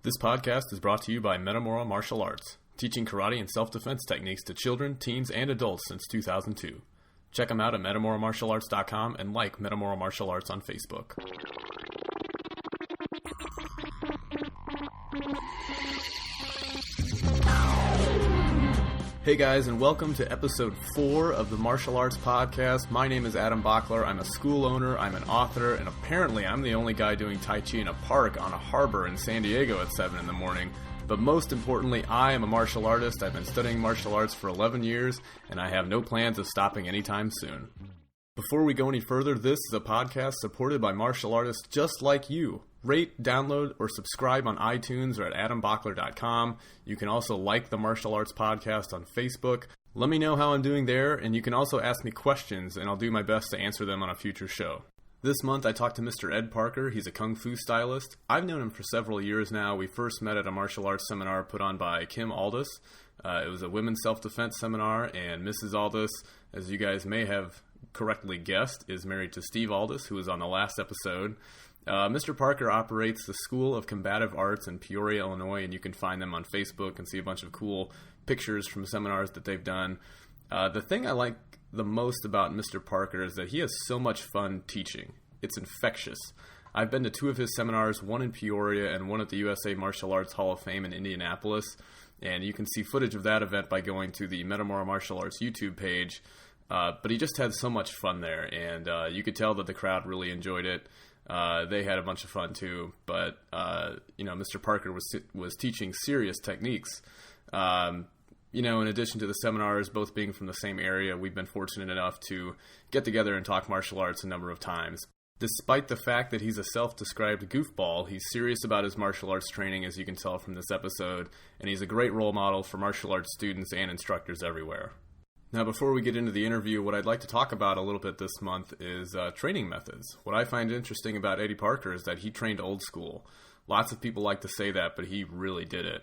This podcast is brought to you by Metamora Martial Arts, teaching karate and self-defense techniques to children, teens, and adults since 2002. Check them out at metamoramartialarts.com and like Metamora Martial Arts on Facebook. Hey guys, and welcome to episode 4 of the Martial Arts Podcast. My name is Eddy Parker. I'm a school owner, I'm an author, and apparently I'm the only guy doing Tai Chi in a park on a harbor in San Diego at 7 in the morning. But most importantly, I am a martial artist. I've been studying martial arts for 11 years, and I have no plans of stopping anytime soon. Before we go any further, this is a podcast supported by martial artists just like you. Rate, download, or subscribe on iTunes or at adambockler.com. You can also like the Martial Arts Podcast on Facebook. Let me know how I'm doing there, and you can also ask me questions, and I'll do my best to answer them on a future show. This month, I talked to Mr. Eddy Parker. He's a Kung Fu stylist. I've known him for several years now. We first met at a martial arts seminar put on by Kim Aldis. It was a women's self-defense seminar, and Mrs. Aldis, as you guys may have correctly guessed, is married to Steve Aldis, who was on the last episode. Mr. Parker operates the School of Combative Arts in Peoria, Illinois, and you can find them on Facebook and see a bunch of cool pictures from seminars that they've done. The thing I like the most about Mr. Parker is that he has so much fun teaching. It's infectious. I've been to 2 of his seminars, one in Peoria and one at the USA Martial Arts Hall of Fame in Indianapolis, and you can see footage of that event by going to the Metamora Martial Arts YouTube page. But he just had so much fun there, and you could tell that the crowd really enjoyed it. They had a bunch of fun too, but Mr. Parker was teaching serious techniques. In addition to the seminars, both being from the same area, we've been fortunate enough to get together and talk martial arts a number of times. Despite the fact that he's a self-described goofball, he's serious about his martial arts training, as you can tell from this episode, and he's a great role model for martial arts students and instructors everywhere. Now, before we get into the interview, what I'd like to talk about a little bit this month is training methods. What I find interesting about Eddy Parker is that he trained old school. Lots of people like to say that, but he really did it.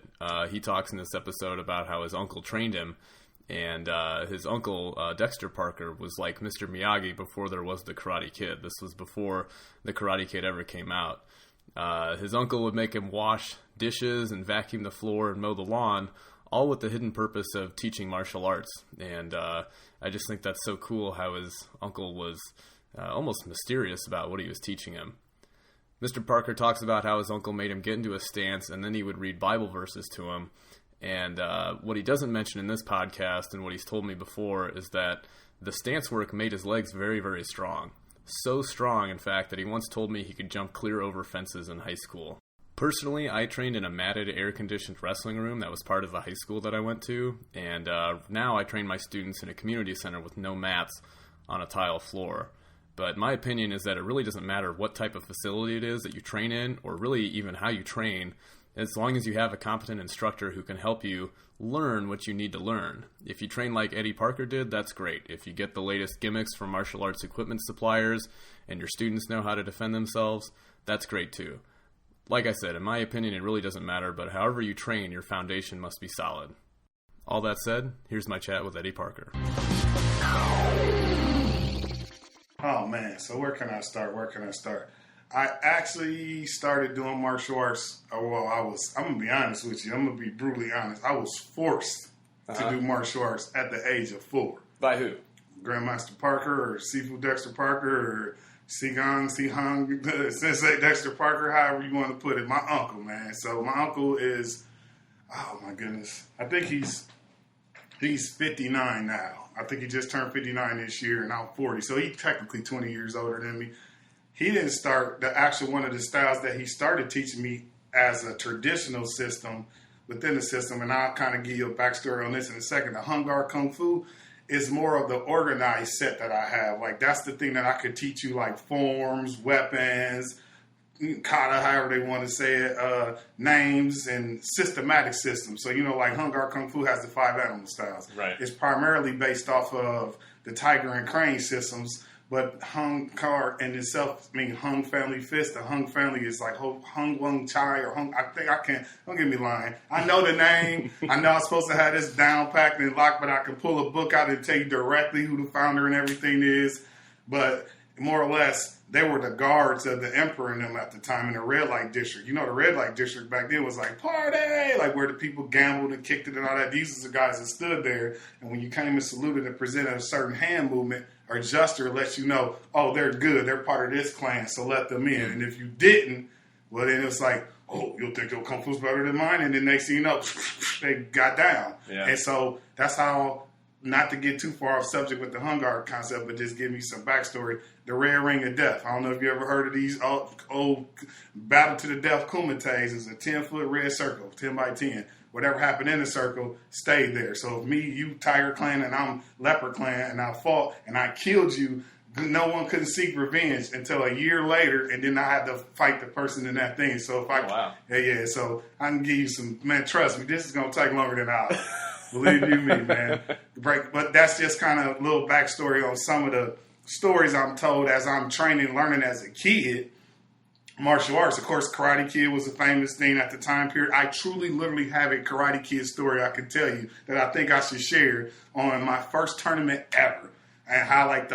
He talks in this episode about how his uncle trained him, and his uncle, Dexter Parker, was like Mr. Miyagi before there was the Karate Kid. This was before the Karate Kid ever came out. His uncle would make him wash dishes and vacuum the floor and mow the lawn, all with the hidden purpose of teaching martial arts. And I just think that's so cool how his uncle was almost mysterious about what he was teaching him. Mr. Parker talks about how his uncle made him get into a stance, and then he would read Bible verses to him. And what he doesn't mention in this podcast, and what he's told me before, is that the stance work made his legs very, very strong. So strong, in fact, that he once told me he could jump clear over fences in high school. Personally, I trained in a matted, air-conditioned wrestling room that was part of the high school that I went to, and now I train my students in a community center with no mats on a tile floor. But my opinion is that it really doesn't matter what type of facility it is that you train in, or really even how you train, as long as you have a competent instructor who can help you learn what you need to learn. If you train like Eddy Parker did, that's great. If you get the latest gimmicks from martial arts equipment suppliers, and your students know how to defend themselves, that's great too. Like I said, in my opinion, it really doesn't matter, but however you train, your foundation must be solid. All that said, here's my chat with Eddy Parker. Oh man, so where can I start? I actually started doing martial arts. I'm going to be honest with you. I'm going to be brutally honest. I was forced to do martial arts at the age of 4. By who? Grandmaster Parker or Sifu Dexter Parker or Sihang, Sensei Dexter Parker, however you want to put it. My uncle, man. So my uncle is, oh my goodness, I think he's 59 now. I think he just turned 59 this year, and I'm 40. So he's technically 20 years older than me. He didn't start one of the styles that he started teaching me as a traditional system within the system, and I'll kind of give you a backstory on this in a second. The Hung Gar Kung Fu is more of the organized set that I have. Like, that's the thing that I could teach you, like forms, weapons, kata, however they want to say it, names, and systematic systems. So, like Hung Gar Kung Fu has the 5 animal styles. Right. It's primarily based off of the tiger and crane systems, but Hung Gar in itself, Hung family fist. The Hung family is like Hung Wung Chai or Hung. I think I can't. Don't get me lying. I know the name. I know I'm supposed to have this down packed and locked, but I can pull a book out and tell you directly who the founder and everything is. But more or less, they were the guards of the emperor and them at the time in the red light district. You know, the red light district back then was like party, like where the people gambled and kicked it and all that. These are the guys that stood there, and when you came and saluted and presented a certain hand movement or gesture, lets you know, oh, they're good, they're part of this clan, so let them in. And if you didn't, well, then it's like, oh, you'll think your kung fu's better than mine, and then next thing you know, they got down. Yeah. And so that's how. Not to get too far off subject with the Hungar concept, but just give me some backstory. The Red Ring of Death. I don't know if you ever heard of these old Battle to the Death kumites. It's a 10-foot red circle, 10 by 10. Whatever happened in the circle stayed there. So if me, you, Tiger Clan, and I'm Leopard Clan, and I fought and I killed you, no one couldn't seek revenge until a year later, and then I had to fight the person in that thing. So if yeah. So I can give you some, man, trust me, this is going to take longer than an hour. Believe you me, man. But that's just kind of a little backstory on some of the stories I'm told as I'm training and learning as a kid. Martial arts, of course, Karate Kid was a famous thing at the time period. I truly, literally have a Karate Kid story I can tell you that I think I should share on my first tournament ever. And how, like,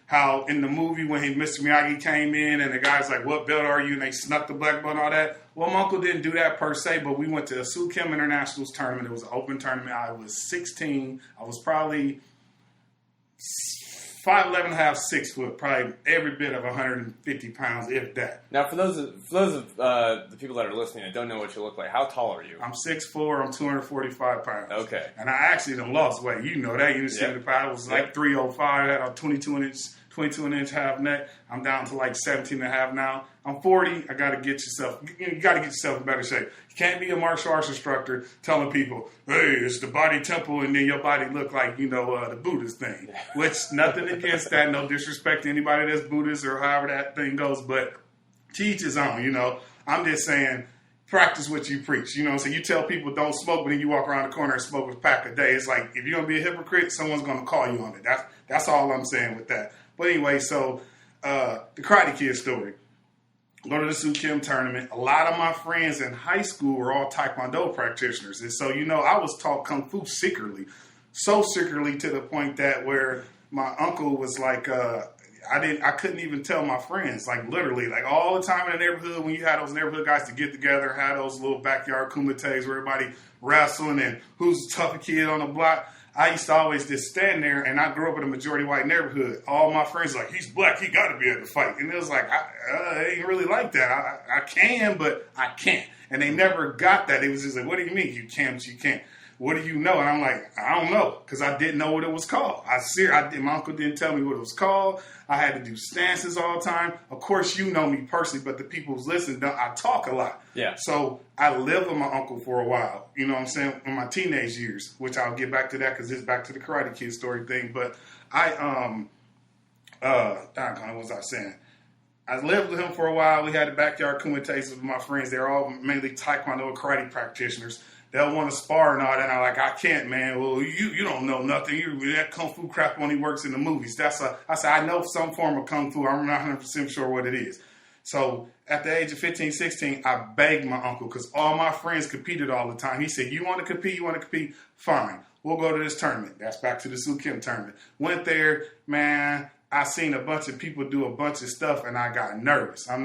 how in the movie when Mr. Miyagi came in and the guy's like, what belt are you? And they snuck the black belt and all that. Well, my uncle didn't do that per se, but we went to a Sukim Internationals tournament. It was an open tournament. I was 16. I was probably 5'11" and a half, 6 foot, probably every bit of 150 pounds, if that. Now, for those of the people that are listening that don't know what you look like, how tall are you? I'm 6'4", I'm 245 pounds. Okay. And I actually done lost weight. You know that. You done seen the pound. I was like 305, had a 22-inch half neck. I'm down to like 17 and a half now. I'm 40. You got to get yourself in better shape. You can't be a martial arts instructor telling people, hey, it's the body temple, and then your body look like, the Buddhist thing. Which, nothing against that. No disrespect to anybody that's Buddhist or however that thing goes. But to each his own, I'm just saying, practice what you preach. So you tell people don't smoke, but then you walk around the corner and smoke a pack a day. It's like, if you're going to be a hypocrite, someone's going to call you on it. That's all I'm saying with that. But anyway, so the Karate Kid story. Go to the Sukim tournament. A lot of my friends in high school were all Taekwondo practitioners. And so, I was taught Kung Fu secretly. So secretly to the point that where my uncle was like, I couldn't even tell my friends, like literally, like all the time in the neighborhood when you had those neighborhood guys to get together, had those little backyard kumites where everybody wrestling and who's the toughest kid on the block. I used to always just stand there, and I grew up in a majority white neighborhood. All my friends were like, he's black, he got to be able to fight. And it was like, I ain't really like that. I can, but I can't. And they never got that. It was just like, what do you mean you can, but you can't? What do you know? And I'm like, I don't know, because I didn't know what it was called. My uncle didn't tell me what it was called. I had to do stances all the time. Of course, you know me personally, but the people who's listening, I talk a lot. Yeah. So I lived with my uncle for a while, you know what I'm saying, in my teenage years, which I'll get back to that because it's back to the Karate Kid story thing. But what was I saying? I lived with him for a while. We had the backyard kumites with my friends. They're all mainly Taekwondo and karate practitioners. They'll want to spar and all that. And I'm like, I can't, man. Well, you don't know nothing. That Kung Fu crap only works in the movies. I said, I know some form of Kung Fu. I'm not 100% sure what it is. So at the age of 15, 16, I begged my uncle because all my friends competed all the time. He said, you want to compete? Fine. We'll go to this tournament. That's back to the Sukim tournament. Went there, man. I seen a bunch of people do a bunch of stuff, and I got nervous. I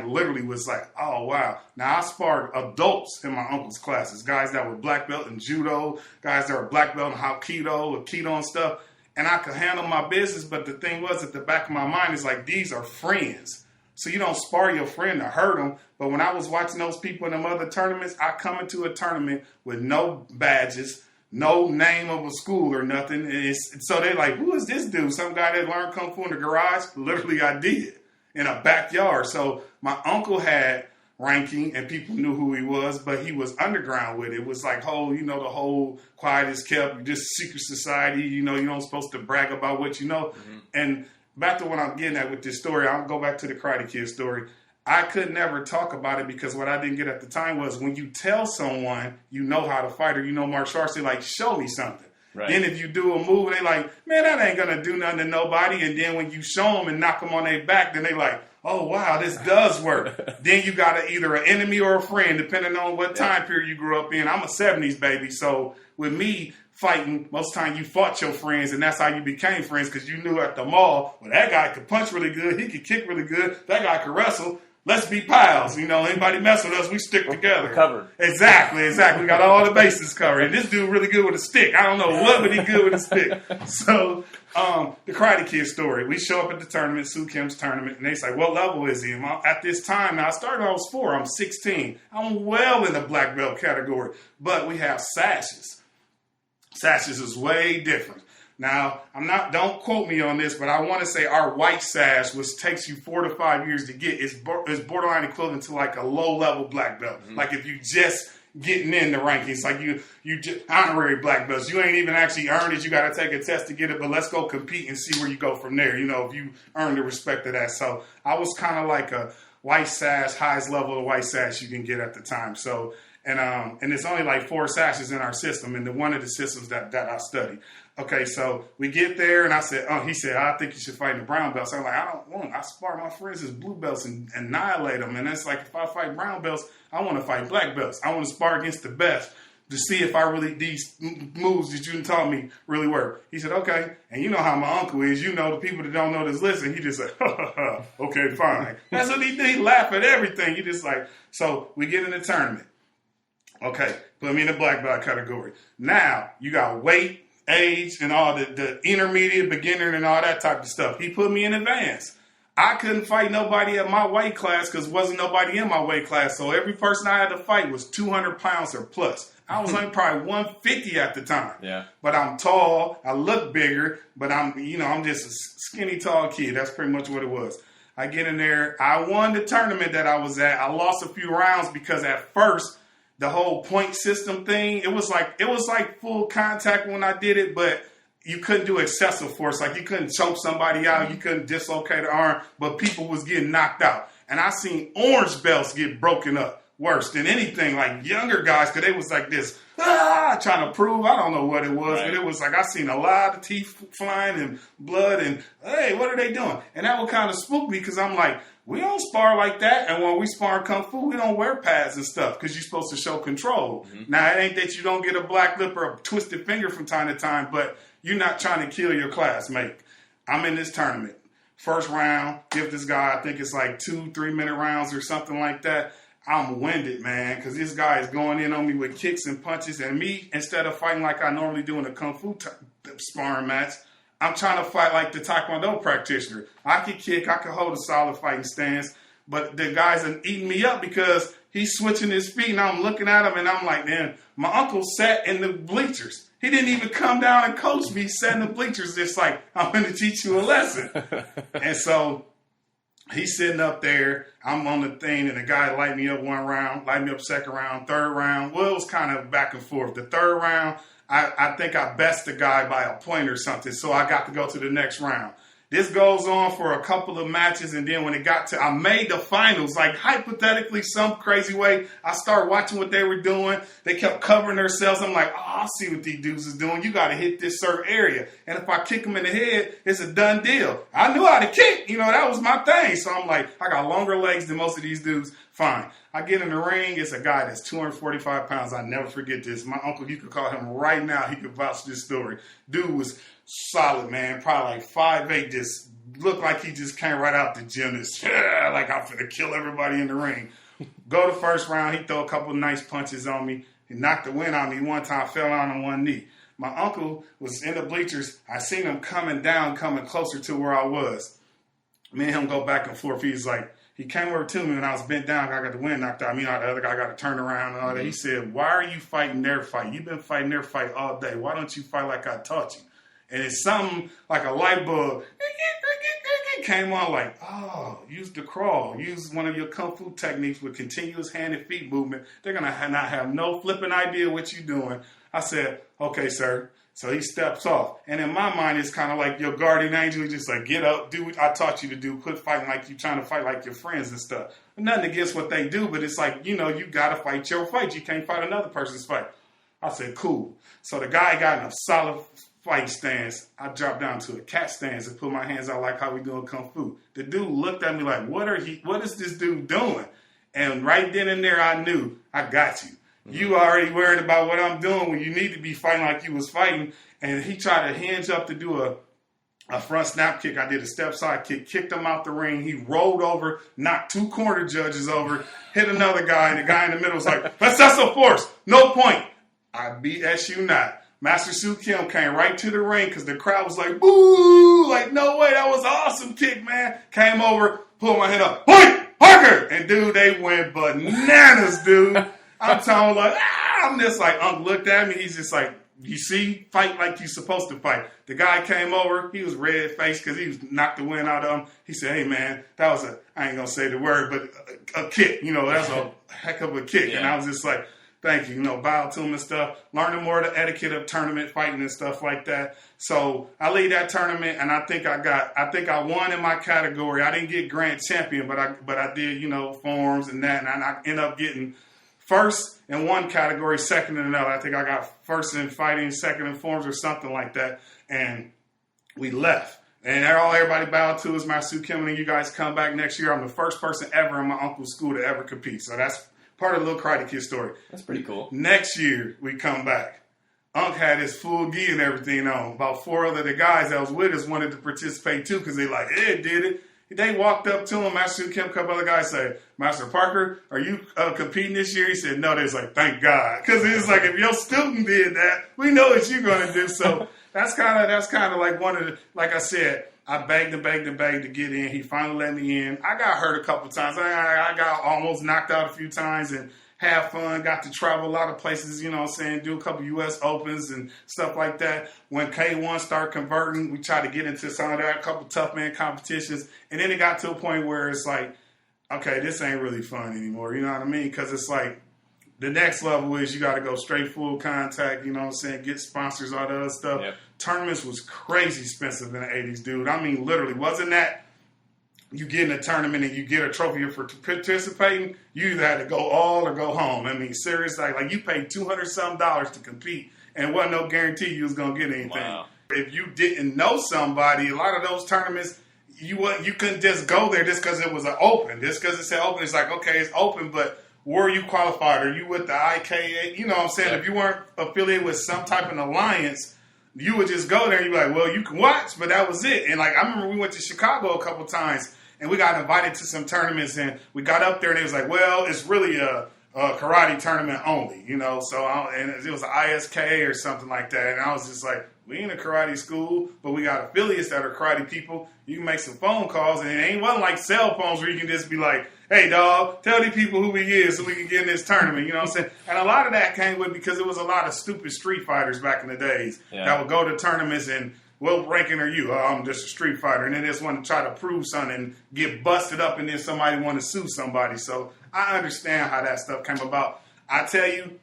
literally was like, oh, wow. Now, I sparred adults in my uncle's classes, guys that were black belt in judo, guys that were black belt in Hapkido or Kido and stuff, and I could handle my business, but the thing was, at the back of my mind is like, these are friends. So you don't spar your friend to hurt them, but when I was watching those people in them other tournaments, I come into a tournament with no badges, no name of a school or nothing. So they're like, who is this dude? Some guy that learned Kung Fu in the garage? Literally, I did. In a backyard. So my uncle had ranking and people knew who he was, but he was underground with it. It was like, the whole quiet is kept, just secret society, you're not supposed to brag about what you know. Mm-hmm. And back to what I'm getting at with this story, I'll go back to the Karate Kid story. I could never talk about it because what I didn't get at the time was when you tell someone you know how to fight or you know martial arts, they're like, show me something. Right. Then if you do a move, they like, man, that ain't going to do nothing to nobody. And then when you show them and knock them on their back, then they like, oh, wow, this does work. Then you got either an enemy or a friend, depending on what time period you grew up in. I'm a 70s baby. So with me, fighting, most time you fought your friends, and that's how you became friends, because you knew at the mall, well, that guy could punch really good, he could kick really good, that guy could wrestle. Let's be pals. Anybody mess with us, we stick together. We're covered. Exactly. We got all the bases covered. And this dude really good with a stick. I don't know what, but he good with a stick. So, the Karate Kid story. We show up at the tournament, Sue Kim's tournament, and they say, what level is he? At this time, now I started, I was 4, I'm 16. I'm well in the black belt category. But we have sashes. Sashes is way different. Now, don't quote me on this, but I want to say our white sash, which takes you 4 to 5 years to get, is borderline equivalent to like a low-level black belt. Mm-hmm. Like if you just getting in the rankings, like you just honorary black belts. You ain't even actually earned it. You got to take a test to get it, but let's go compete and see where you go from there, if you earn the respect of that. So I was kind of like a white sash, highest level of white sash you can get at the time. So, and it's only like 4 sashes in our system, and one of the systems that I study. Okay, so we get there, and he said, I think you should fight in the brown belts. I'm like, I don't want. I spar my friends as blue belts and annihilate them. And it's like, if I fight brown belts, I want to fight black belts. I want to spar against the best to see if these moves that you taught me really work. He said, okay. And you know how my uncle is. The people that don't know this listen. He just said, okay, fine. That's what he did. He laughed at everything. He just like, so we get in the tournament. Okay, put me in the black belt category. Now, you got weight, age, and all the intermediate, beginner, and all that type of stuff. He put me in advance. I couldn't fight nobody at my weight class because wasn't nobody in my weight class. So every person I had to fight was 200 pounds or plus. I was only probably 150 at the time. Yeah. But I'm tall. I look bigger. But I'm just a skinny, tall kid. That's pretty much what it was. I get in there. I won the tournament that I was at. I lost a few rounds because at first, the whole point system thing, it was like full contact when I did it, but you couldn't do excessive force. Like you couldn't choke somebody out, you couldn't dislocate an arm, but people was getting knocked out. And I seen orange belts get broken up worse than anything, like younger guys, because they was like this, trying to prove, I don't know what it was, but it was like I seen a lot of teeth flying and blood and, hey, what are they doing? And that would kind of spook me because I'm like, we don't spar like that, and when we spar Kung Fu, we don't wear pads and stuff because you're supposed to show control. Mm-hmm. Now, it ain't that you don't get a black lip or a twisted finger from time to time, but you're not trying to kill your classmate. I'm in this tournament. First round, give this guy, I think it's like 2-3 minute rounds or something like that. I'm winded, man, because this guy is going in on me with kicks and punches, and me, instead of fighting like I normally do in a Kung Fu sparring match, I'm trying to fight like the Taekwondo practitioner. I can kick, I can hold a solid fighting stance, but the guy's eating me up because he's switching his feet, and I'm looking at him, and I'm like, man, my uncle sat in the bleachers. He didn't even come down and coach me. He sat in the bleachers just like, I'm going to teach you a lesson. And so he's sitting up there. I'm on the thing, and the guy light me up one round, light me up second round, third round. Well, it was kind of back and forth. The third round, I think I bested the guy by a point or something, so I got to go to the next round. This goes on for a couple of matches, and then when it got to, I made the finals, like hypothetically, some crazy way. I started watching what they were doing. They kept covering themselves. I'm like, I see what these dudes is doing. You got to hit this certain area. And if I kick them in the head, it's a done deal. I knew how to kick. That was my thing. So I'm like, I got longer legs than most of these dudes. Fine. I get in the ring. It's a guy that's 245 pounds. I never forget this. My uncle, you could call him right now. He could vouch this story. Dude was solid, man. Probably like 5'8", just looked like he just came right out the gym. Just, like I'm finna kill everybody in the ring. Go to first round. He throw a couple nice punches on me. He knocked the wind out of me one time. Fell down on one knee. My uncle was in the bleachers. I seen him coming closer to where I was. Me and him go back and forth. He's like, he came over to me when I was bent down. I got the wind knocked out of me. The other guy got to turn around and all that. He said, why are you fighting their fight? You've been fighting their fight all day. Why don't you fight like I taught you? And it's something like a light bulb came on like, oh, use the crawl. Use one of your Kung Fu techniques with continuous hand and feet movement. They're going to not have no flipping idea what you're doing. I said, okay, sir. So he steps off. And in my mind, it's kind of like your guardian angel. Just like, get up, do what I taught you to do. Quit fighting like you're trying to fight like your friends and stuff. Nothing against what they do, but it's like, you got to fight your fight. You can't fight another person's fight. I said, cool. So the guy got in a solid fight stance. I dropped down to a cat stance and put my hands out like how we doing Kung Fu. The dude looked at me like, what is this dude doing? And right then and there, I knew, I got you. You already worried about what I'm doing when you need to be fighting like you was fighting. And he tried to hinge up to do a front snap kick. I did a step side kick, kicked him out the ring. He rolled over, knocked 2 corner judges over, hit another guy, and the guy in the middle was like, let's tussle force. No point. I BS you not. Master Sue Kim came right to the ring because the crowd was like, boo! Like, no way, that was an awesome kick, man. Came over, pulled my head up, Eddy Parker! And dude, they went bananas, dude. I'm telling like, I'm just like, Unc looked at me, he's just like, you see, fight like you're supposed to fight. The guy came over, he was red-faced because he was knocked the wind out of him. He said, hey, man, that was I ain't going to say the word, but a kick. You know, that's a heck of a kick. Yeah. And I was just like, thank you. You know, bow to him and stuff. Learning more of the etiquette of tournament fighting and stuff like that. So I lead that tournament, and I think I won in my category. I didn't get grand champion, but I did, you know, forms and that, and I ended up getting first in one category, second in another. I think I got first in fighting, second in forms or something like that. And we left. And everybody bowed to us, Master Sue Kim, and you guys come back next year. I'm the first person ever in my uncle's school to ever compete. So that's part of the Little Karate Kid story. That's pretty cool. Next year, we come back. Unc had his full gi and everything on. About 4 other the guys that was with us wanted to participate too because they like, Ed did it. They walked up to him, Master Sue Kim, a couple other guys said, Master Parker, are you competing this year? He said, no. They was like, thank God. Because it was like, if your student did that, we know what you're going to do. So that's kind of like one of the, like I said, I begged to get in. He finally let me in. I got hurt a couple times. I got almost knocked out a few times and had fun, got to travel a lot of places, you know what I'm saying, do a couple U.S. Opens and stuff like that. When K1 started converting, we tried to get into some of that, a couple tough man competitions. And then it got to a point where it's like, okay, this ain't really fun anymore, you know what I mean? Because it's like the next level is you got to go straight full contact, you know what I'm saying, get sponsors, all that other stuff. Yep. Tournaments was crazy expensive in the 80s, dude. I mean, literally, wasn't that you get in a tournament and you get a trophy for participating, you either had to go all or go home. I mean, seriously, like you paid $200-something to compete and wasn't no guarantee you was going to get anything. Wow. If you didn't know somebody, a lot of those tournaments, you couldn't just go there just because it was an open. Just because it said open, it's like, okay, it's open, but were you qualified? Are you with the IKA? You know what I'm saying? Yeah. If you weren't affiliated with some type of alliance, you would just go there and you'd be like, well, you can watch, but that was it. And like, I remember we went to Chicago a couple times and we got invited to some tournaments and we got up there and it was like, well, it's really a karate tournament only, you know? So, and it was an ISK or something like that. And I was just like, we ain't a karate school, but we got affiliates that are karate people. You can make some phone calls and it wasn't like cell phones where you can just be like, hey, dog, tell these people who we is so we can get in this tournament. You know what I'm saying? And a lot of that came with because it was a lot of stupid street fighters back in the days that would go to tournaments and, what ranking are you? I'm just a street fighter. And then they just want to try to prove something and get busted up and then somebody want to sue somebody. So I understand how that stuff came about. I tell you,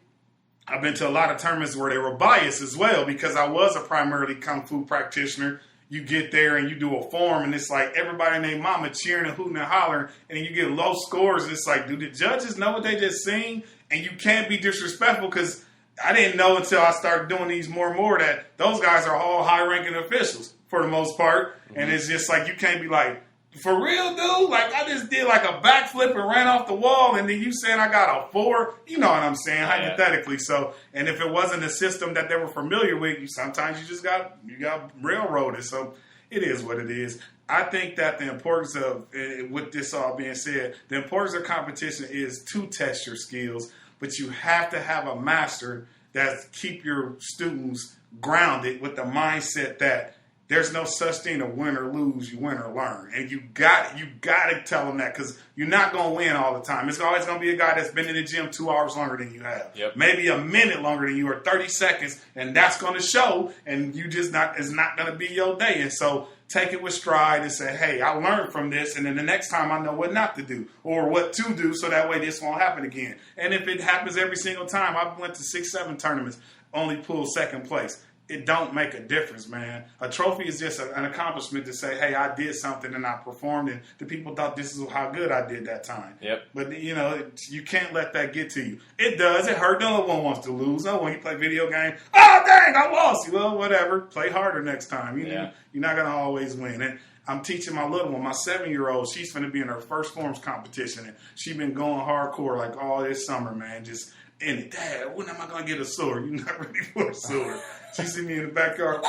I've been to a lot of tournaments where they were biased as well because I was a primarily Kung Fu practitioner. You get there and you do a form and it's like everybody named mama cheering and hooting and hollering and you get low scores. And it's like, do the judges know what they just seen? And you can't be disrespectful because I didn't know until I started doing these more and more that those guys are all high-ranking officials for the most part. Mm-hmm. And it's just like you can't be like, for real, dude? Like, I just did like a backflip and ran off the wall, and then you saying I got a 4? You know what I'm saying, hypothetically. So, and if it wasn't a system that they were familiar with, sometimes you got railroaded. So it is what it is. I think that the importance of, with this all being said, the importance of competition is to test your skills, but you have to have a master that keep your students grounded with the mindset that there's no such thing to win or lose, you win or learn. And you got to tell them that because you're not going to win all the time. It's always going to be a guy that's been in the gym 2 hours longer than you have. Yep. Maybe a minute longer than you or 30 seconds, and that's going to show, and it's not going to be your day. And so take it with stride and say, hey, I learned from this, and then the next time I know what not to do or what to do so that way this won't happen again. And if it happens every single time, I went to 6-7 tournaments, only pulled second place. It don't make a difference, man. A trophy is just an accomplishment to say, hey, I did something and I performed, and the people thought this is how good I did that time. Yep. But, you know, you can't let that get to you. It does. It hurt. No one wants to lose. No one. You play video game. Oh, dang, I lost. Well, whatever. Play harder next time. You're not going to always win. And I'm teaching my little one, my 7-year-old, she's going to be in her first forms competition, and she's been going hardcore like all this summer, man, just And Dad, when am I going to get a sword? You're not ready for a sword. She see me in the backyard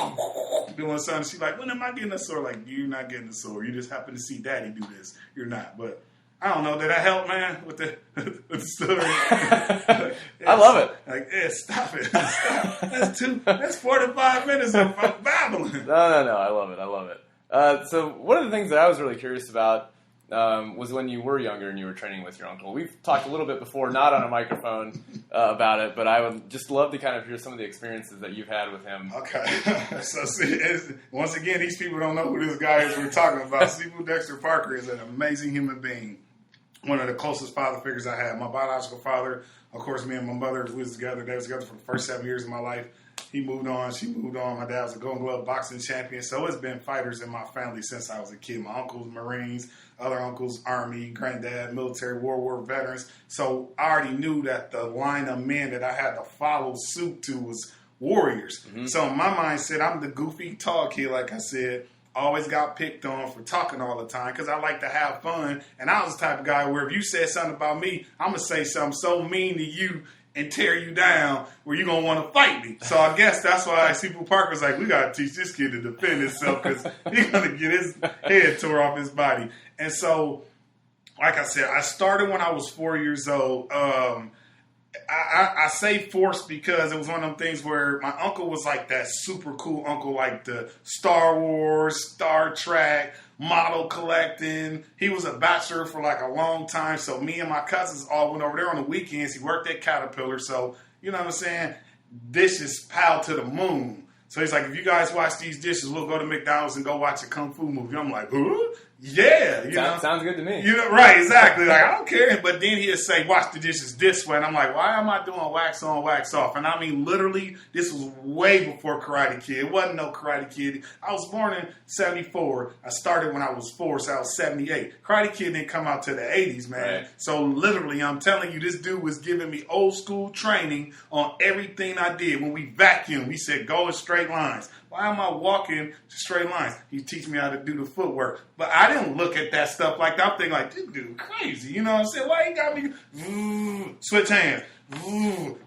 doing something. She's like, when am I getting a sword? Like, you're not getting a sword. You just happen to see Daddy do this. You're not. But I don't know. Did that help, man, with the story? I love it. Like, stop it. Stop. That's 45 minutes of babbling. No. I love it. So one of the things that I was really curious about was when you were younger and you were training with your uncle. We've talked a little bit before, not on a microphone, about it, but I would just love to kind of hear some of the experiences that you've had with him. Okay. So see, once again, these people don't know who this guy is we're talking about. Seafood Dexter Parker is an amazing human being. One of the closest father figures I had. My biological father, of course, me and my mother, we was together. They was together for the first 7 years of my life. He moved on. She moved on. My dad was a Golden Glove boxing champion. So it's been fighters in my family since I was a kid. My uncles, Marines, other uncles, Army, granddad, military, World War veterans. So I already knew that the line of men that I had to follow suit to was warriors. Mm-hmm. So in my mindset, I'm the goofy, tall kid, like I said. Always got picked on for talking all the time because I like to have fun. And I was the type of guy where if you said something about me, I'm going to say something so mean to you and tear you down where you're going to want to fight me. So I guess that's why Seafood Parker's like, we got to teach this kid to defend himself because he's going to get his head tore off his body. And so, like I said, I started when I was 4 years old. I say forced because it was one of them things where my uncle was like that super cool uncle, like the Star Wars, Star Trek, model collecting. He was a bachelor for like a long time. So me and my cousins all went over there on the weekends. He worked at Caterpillar. So, you know what I'm saying? Dishes piled to the moon. So he's like, if you guys watch these dishes, we'll go to McDonald's and go watch a Kung Fu movie. I'm like, huh? Yeah. Sounds good to me. You know, right, exactly. Like, I don't care. But then he'd say, watch the dishes this way. And I'm like, why am I doing wax on, wax off? And I mean, literally, this was way before Karate Kid. It wasn't no Karate Kid. I was born in 74. I started when I was 4, so I was 78. Karate Kid didn't come out till the 80s, man. Right. So literally, I'm telling you, this dude was giving me old school training on everything I did. When we vacuumed, we said, go in straight lines. Why am I walking straight lines? He teach me how to do the footwork. But I didn't look at that stuff like that. I'm thinking like, this dude crazy. You know what I'm saying? Why he got me switch hands?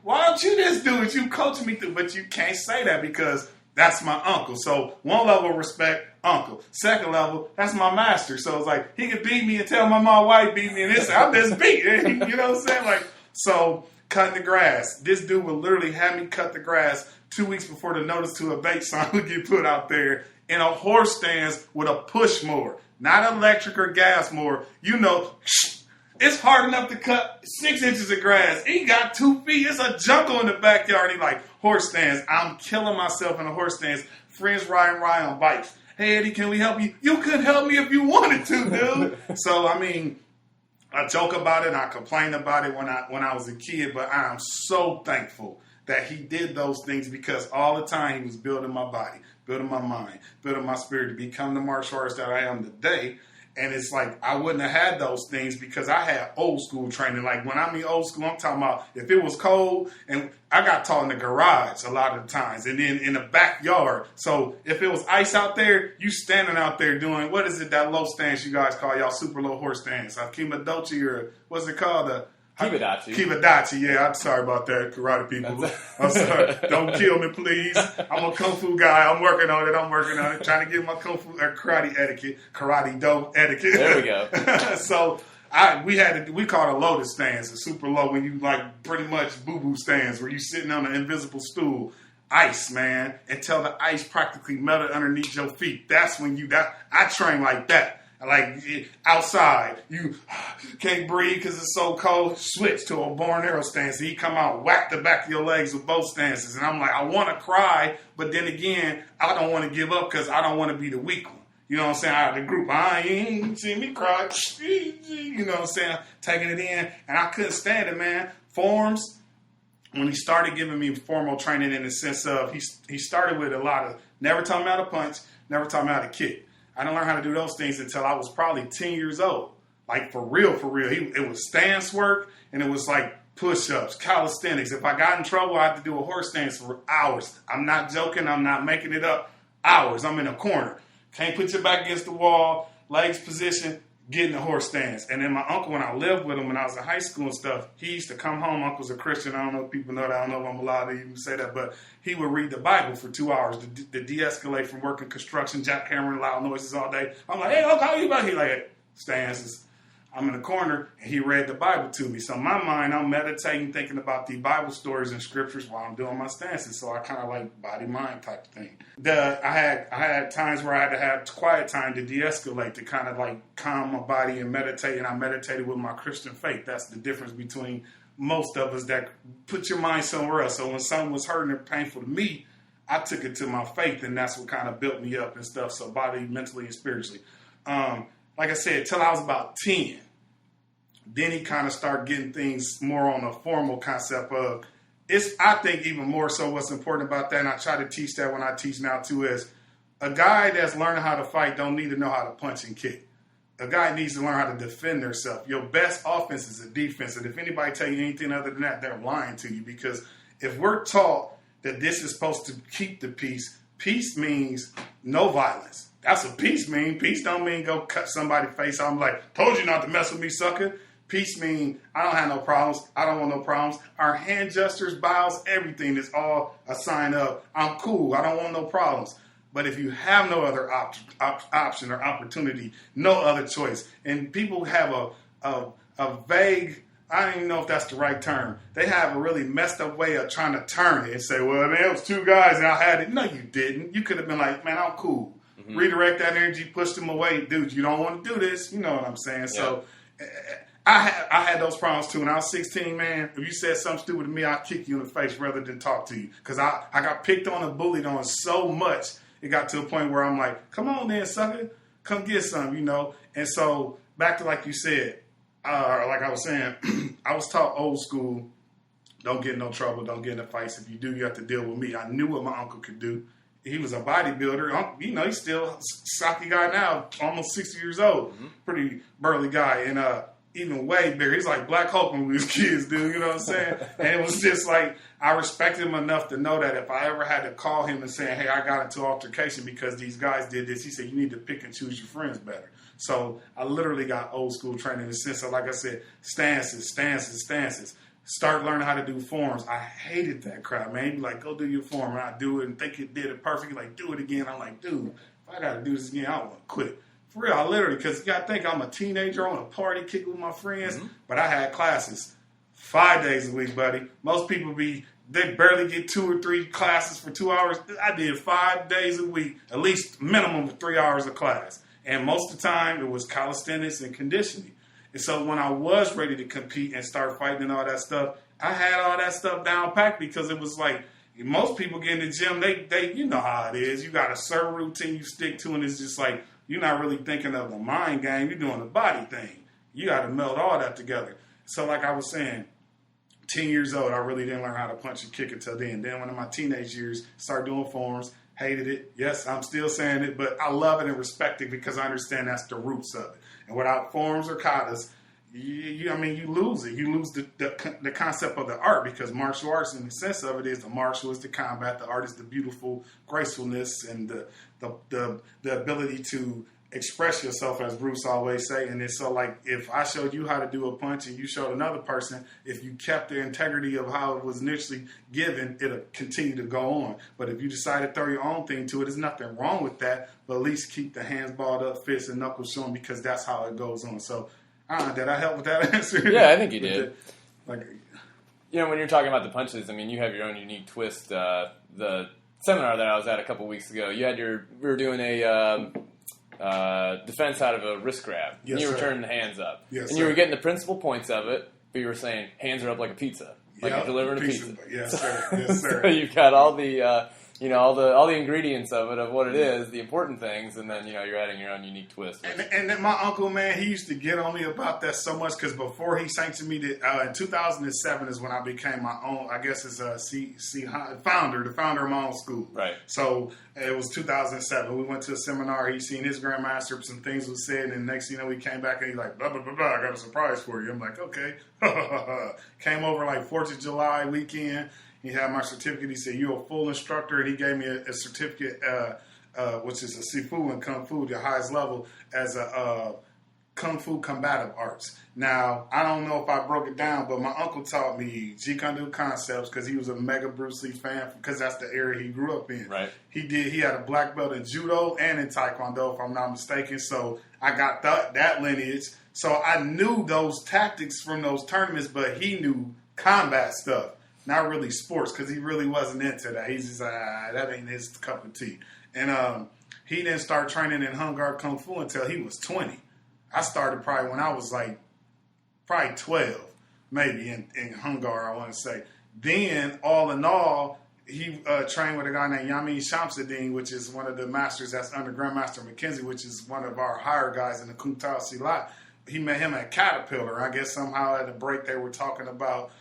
Why don't you just do it? You coaching me through. But you can't say that because that's my uncle. So one level of respect, uncle. Second level, that's my master. So it's like, he could beat me and tell my wife beat me and this. I'm just beat. You know what I'm saying? Like, so cutting the grass. This dude would literally have me cut the grass 2 weeks before the notice to abate sign would get put out there in a horse stance with a push mower, not electric or gas mower. You know, it's hard enough to cut 6 inches of grass. He got 2 feet. It's a jungle in the backyard. He like, horse stands. I'm killing myself in a horse stands. Friends riding on bikes. Hey, Eddie, can we help you? You couldn't help me if you wanted to, dude. So, I mean, I joke about it and I complain about it when I was a kid, but I am so thankful that he did those things because all the time he was building my body, building my mind, building my spirit to become the martial artist that I am today. And it's like I wouldn't have had those things because I had old school training. Like when I mean old school, I'm talking about if it was cold, and I got taught in the garage a lot of the times and then in the backyard. So if it was ice out there, you standing out there doing, what is it, that low stance you guys call y'all super low horse stance? Akima Dochi or what's it called? Kibadachi, yeah. I'm sorry about that, karate people. I'm sorry. Don't kill me, please. I'm a kung fu guy. I'm working on it. Trying to get my kung fu karate etiquette, karate do etiquette. There we go. So we call it a lotus stance, a super low when you like pretty much boo-boo stance where you sitting on an invisible stool. Ice, man, until the ice practically melted underneath your feet. That's when I train like that. Like outside, you can't breathe because it's so cold. Switch to a bow and arrow stance. So you come out, whack the back of your legs with both stances. And I'm like, I want to cry, but then again, I don't want to give up because I don't want to be the weak one. You know what I'm saying? Out of the group, I ain't seen me cry. You know what I'm saying? Taking it in, and I couldn't stand it, man. Forms. When he started giving me formal training in the sense of he started with a lot of never taught me how to punch, never taught me how to kick. I didn't learn how to do those things until I was probably 10 years old. Like, for real. It was stance work, and it was like push-ups, calisthenics. If I got in trouble, I had to do a horse stance for hours. I'm not joking. I'm not making it up. Hours. I'm in a corner. Can't put your back against the wall, legs position, getting the horse stance. And then my uncle, when I lived with him when I was in high school and stuff, he used to come home. Uncle's a Christian. I don't know if people know that. I don't know if I'm allowed to even say that. But he would read the Bible for 2 hours to de-escalate from working construction, jackhammering, loud noises all day. I'm like, hey, Uncle, how you about? He like, hey, stances. I'm in the corner, and he read the Bible to me. So in my mind, I'm meditating, thinking about the Bible stories and scriptures while I'm doing my stances. So I kind of like body-mind type of thing. I had times where I had to have quiet time to de-escalate, to kind of like calm my body and meditate. And I meditated with my Christian faith. That's the difference between most of us, that put your mind somewhere else. So when something was hurting or painful to me, I took it to my faith, and that's what kind of built me up and stuff. So body, mentally, and spiritually. Like I said, till I was about 10, then he kind of started getting things more on a formal concept of, I think even more so what's important about that, and I try to teach that when I teach now too, is a guy that's learning how to fight don't need to know how to punch and kick. A guy needs to learn how to defend himself. Your best offense is a defense, and if anybody tell you anything other than that, they're lying to you, because if we're taught that this is supposed to keep the peace, peace means no violence. That's what peace means. Peace don't mean go cut somebody's face off. I'm like, told you not to mess with me, sucker. Peace means I don't have no problems. I don't want no problems. Our hand gestures, bows, everything is all a sign of I'm cool. I don't want no problems. But if you have no other option or opportunity, no other choice, and people have a vague, I don't even know if that's the right term. They have a really messed up way of trying to turn it and say, well, man, it was two guys and I had it. No, you didn't. You could have been like, man, I'm cool. Mm-hmm. Redirect that energy, push them away. Dude, you don't want to do this. You know what I'm saying? Yeah. So I had those problems too. When I was 16, man, if you said something stupid to me, I'd kick you in the face rather than talk to you. Because I got picked on and bullied on so much, it got to a point where I'm like, come on then, sucker. Come get some, you know. And so back to like you said, like I was saying, I was taught old school, don't get in no trouble, don't get in fights. If you do, you have to deal with me. I knew what my uncle could do. He was a bodybuilder. You know, he's still a stocky guy now, almost 60 years old. Mm-hmm. Pretty burly guy. And even way bigger. He's like Black Hulk when we was kids, dude. You know what I'm saying? And it was just like, I respected him enough to know that if I ever had to call him and say, hey, I got into an altercation because these guys did this, he said, you need to pick and choose your friends better. So I literally got old school training in the sense of, like I said, stances. Start learning how to do forms. I hated that crap, man. He'd be like, go do your form. And I do it and think it did it perfectly. Like, do it again. I'm like, dude, if I got to do this again, I want to quit. For real, I literally, because you got to think I'm a teenager. I want to party, kick with my friends. Mm-hmm. But I had classes 5 days a week, buddy. Most people they barely get 2 or 3 classes for 2 hours. I did 5 days a week, at least minimum of 3 hours of class. And most of the time, it was calisthenics and conditioning. And so when I was ready to compete and start fighting and all that stuff, I had all that stuff down packed, because it was like, most people get in the gym, they you know how it is. You got a certain routine you stick to, and it's just like, you're not really thinking of the mind game. You're doing the body thing. You got to meld all that together. So like I was saying, 10 years old, I really didn't learn how to punch and kick until then. Then when in my teenage years, started doing forms, hated it. Yes, I'm still saying it, but I love it and respect it because I understand that's the roots of it. And without forms or katas, you lose it. You lose the concept of the art, because martial arts, in the sense of it, is the martial is the combat, the art is the beautiful gracefulness and the ability to express yourself, as Bruce always say. And it's so like, if I showed you how to do a punch and you showed another person, if you kept the integrity of how it was initially given, it'll continue to go on. But if you decide to throw your own thing to it, there's nothing wrong with that, but at least keep the hands balled up, fists and knuckles showing, because that's how it goes on. So did I help with that answer? Yeah, I think you did. When you're talking about the punches, I mean, you have your own unique twist. The seminar that I was at a couple weeks ago, we were doing a defense out of a wrist grab. Yes, and you were sir. turning the hands up. Yes, and you were getting the principal points of it, but you were saying hands are up like a pizza. Like you're delivering a pizza. Yes, sir. Yes, sir. So you've got all the all the ingredients of it, of what it is, the important things, and then you're adding your own unique twist. And then my uncle, man, he used to get on me about that so much, because before he sanctioned me, in 2007 is when I became my own, I guess it's the founder of my own school. Right. So it was 2007. We went to a seminar. He seen his grandmaster, some things was said, and next thing you know, we came back and he's like, blah, blah, blah, blah, I got a surprise for you. I'm like, okay. Came over like 4th of July weekend. He had my certificate. He said, you're a full instructor. And he gave me a certificate, which is a Sifu and Kung Fu, the highest level, as a Kung Fu combative arts. Now, I don't know if I broke it down, but my uncle taught me Jeet Kune Do concepts because he was a mega Bruce Lee fan because that's the area he grew up in. Right. He had a black belt in Judo and in Taekwondo, if I'm not mistaken. So I got that lineage. So I knew those tactics from those tournaments, but he knew combat stuff, not really sports, because he really wasn't into that. He's just like, that ain't his cup of tea. And he didn't start training in Hung Gar Kung Fu until he was 20. I started probably when I was like, probably 12, maybe, in Hung Gar, I want to say. Then, all in all, he trained with a guy named Yamin Shamsuddin, which is one of the masters that's under Grandmaster McKenzie, which is one of our higher guys in the Kung Tao Silat. He met him at Caterpillar. I guess somehow at the break they were talking about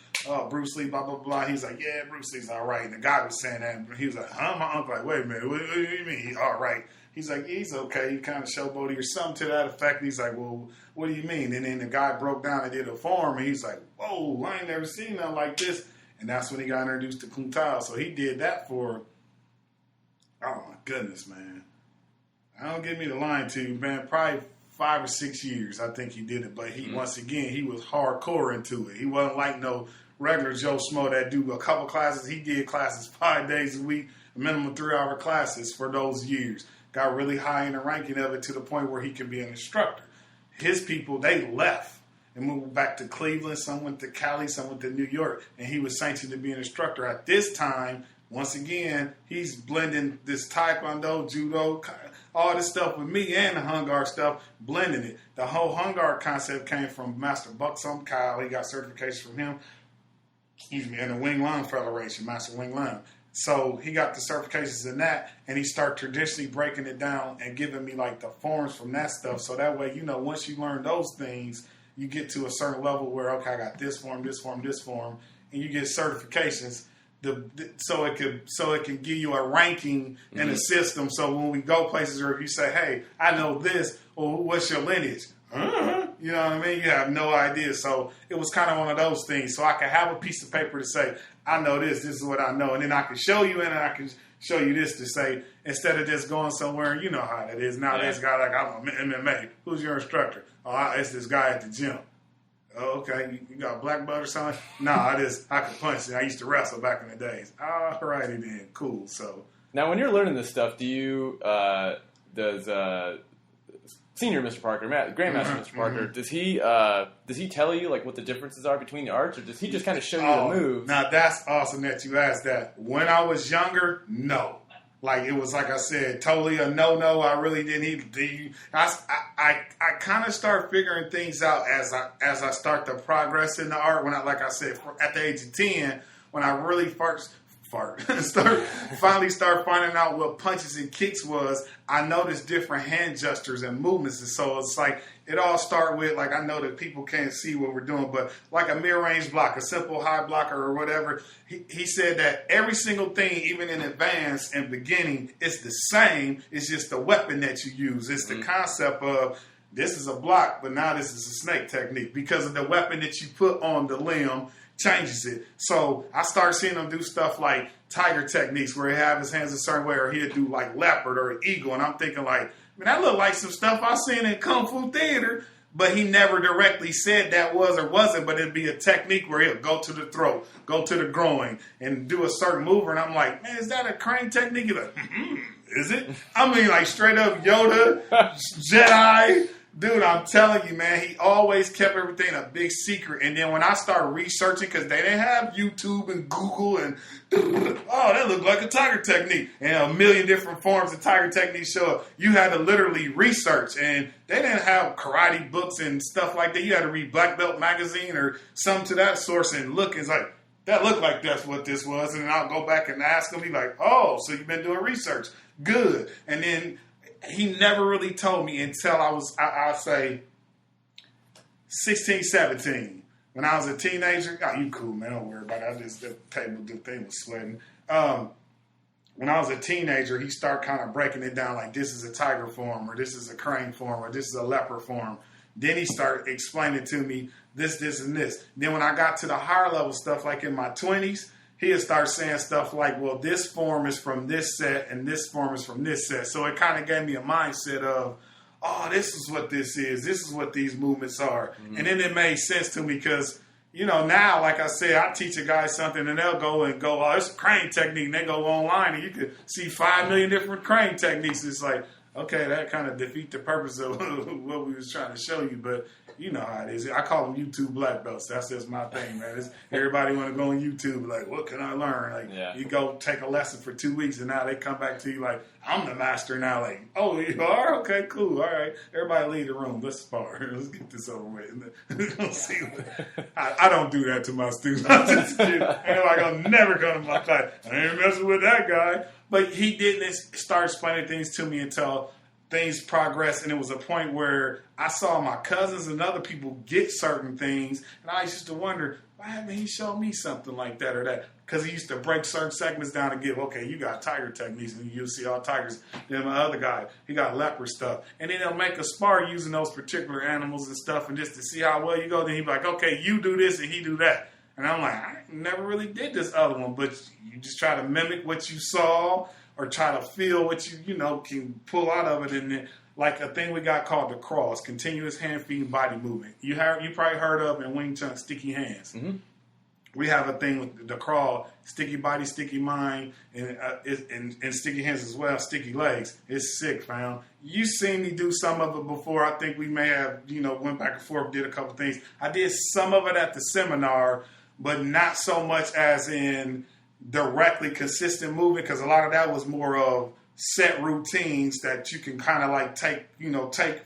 Bruce Lee, blah, blah, blah. He's like, yeah, Bruce Lee's all right. And the guy was saying that. And he was like, huh? My uncle like, wait a minute. What do you mean he's all right? He's like, he's okay. He kind of showboaty or something to that effect. And he's like, well, what do you mean? And then the guy broke down and did a form. And he's like, whoa, I ain't never seen nothing like this. And that's when he got introduced to Kung Tao. So he did that for, oh my goodness, man. Don't get me to lying to you, man. Probably 5 or 6 years, I think he did it. But he once again, he was hardcore into it. He wasn't like no regular Joe Schmo that do a couple classes. He did classes 5 days a week, a minimum 3-hour classes for those years. Got really high in the ranking of it to the point where he could be an instructor. His people, they left and moved back to Cleveland. Some went to Cali, some went to New York. And he was sanctioned to be an instructor. At this time, once again, he's blending this Taekwondo, Judo, all this stuff with me and the Hung Gar stuff, blending it. The whole Hung Gar concept came from Master Buxom Kyle. He got certification from him. And the Wing Lung Federation, Master Wing Lung. So he got the certifications in that, and he started traditionally breaking it down and giving me like the forms from that stuff. So that way, once you learn those things, you get to a certain level where, okay, I got this form, this form, this form, and you get certifications. So it can give you a ranking in a system. So when we go places, or if you say, hey, I know this, or what's your lineage? You know what I mean? You have no idea. So it was kind of one of those things. So I could have a piece of paper to say, I know this is what I know. And then I can show you, and I can show you this to say, instead of just going somewhere, you know how it is. Now this guy, like, I'm MMA. Who's your instructor? Oh, it's this guy at the gym. Oh, okay. You got a black belt or something? No, I could punch it. I used to wrestle back in the days. All righty then. Cool. So now when you're learning this stuff, do you, Senior Mr. Parker, Grandmaster Mr. Parker, does he tell you like what the differences are between the arts, or does he just kind of show you the moves? Now that's awesome that you asked that. When I was younger, no. Like it was like I said, totally a no. I really didn't even. I kind of start figuring things out as I start to progress in the art. When like I said, at the age of 10, when I really finally start finding out what punches and kicks was, I noticed different hand gestures and movements. And so it's like, it all started with, like, I know that people can't see what we're doing, but like a mid-range block, a simple high blocker or whatever, he said that every single thing, even in advance and beginning, it's the same. It's just the weapon that you use. It's the concept of, this is a block, but now this is a snake technique because of the weapon that you put on the limb changes it. So I started seeing him do stuff like tiger techniques where he have his hands a certain way, or he'd do like leopard or eagle. And I'm thinking like, man, that looked like some stuff I seen in Kung Fu theater, but he never directly said that was or wasn't, but it'd be a technique where he'll go to the throat, go to the groin, and do a certain move. And I'm like, man, is that a crane technique? He's like, is it? I mean, like straight up Yoda, Jedi. Dude, I'm telling you, man, he always kept everything a big secret. And then when I started researching, because they didn't have YouTube and Google and, oh, that looked like a tiger technique. And a million different forms of tiger techniques show up. You had to literally research. And they didn't have karate books and stuff like that. You had to read Black Belt Magazine or something to that source and look. It's like, that looked like that's what this was. And then I'll go back and ask him. He's like, oh, so you've been doing research. Good. And then he never really told me until I was, I'll say, 16, 17. When I was a teenager, oh, you cool, man, don't worry about it. The thing was sweating. When I was a teenager, he started kind of breaking it down like this is a tiger form, or this is a crane form, or this is a leopard form. Then he started explaining to me this, and this. Then when I got to the higher level stuff, like in my 20s, he'll start saying stuff like, well, this form is from this set and this form is from this set. So it kind of gave me a mindset of, oh, this is what this is. This is what these movements are. Mm-hmm. And then it made sense to me because, now, like I said, I teach a guy something and they'll go, oh, it's a crane technique. And they go online and you can see 5 million different crane techniques. It's like, okay, that kind of defeat the purpose of what we was trying to show you. But you know how it is. I call them YouTube black belts. That's just my thing, man. Everybody want to go on YouTube like, what can I learn? Like, You go take a lesson for 2 weeks and now they come back to you like, I'm the master now. Like, oh, you are? Okay, cool. All right. Everybody leave the room. Let's spar. Let's get this over with. Let's see. I don't do that to my students. I'm just kidding. I'll never come to my class. I ain't messing with that guy. But he didn't start explaining things to me until things progressed, and it was a point where I saw my cousins and other people get certain things, and I used to wonder, why haven't he shown me something like that or that? Because he used to break certain segments down and give, okay, you got tiger techniques, and you'll see all tigers. Then my other guy, he got leopard stuff. And then they'll make a spar using those particular animals and stuff, and just to see how well you go, then he'd be like, okay, you do this and he do that. And I'm like, I never really did this other one, but you just try to mimic what you saw or try to feel what you can pull out of it. And like a thing we got called the cross, continuous hand, feet, and body movement. You probably heard of in Wing Chun, sticky hands. Mm-hmm. We have a thing with the crawl, sticky body, sticky mind, and sticky hands as well, sticky legs. It's sick, fam. You seen me do some of it before. I think we may have, went back and forth, did a couple things. I did some of it at the seminar, but not so much as in directly consistent movement, because a lot of that was more of set routines that you can kind of like take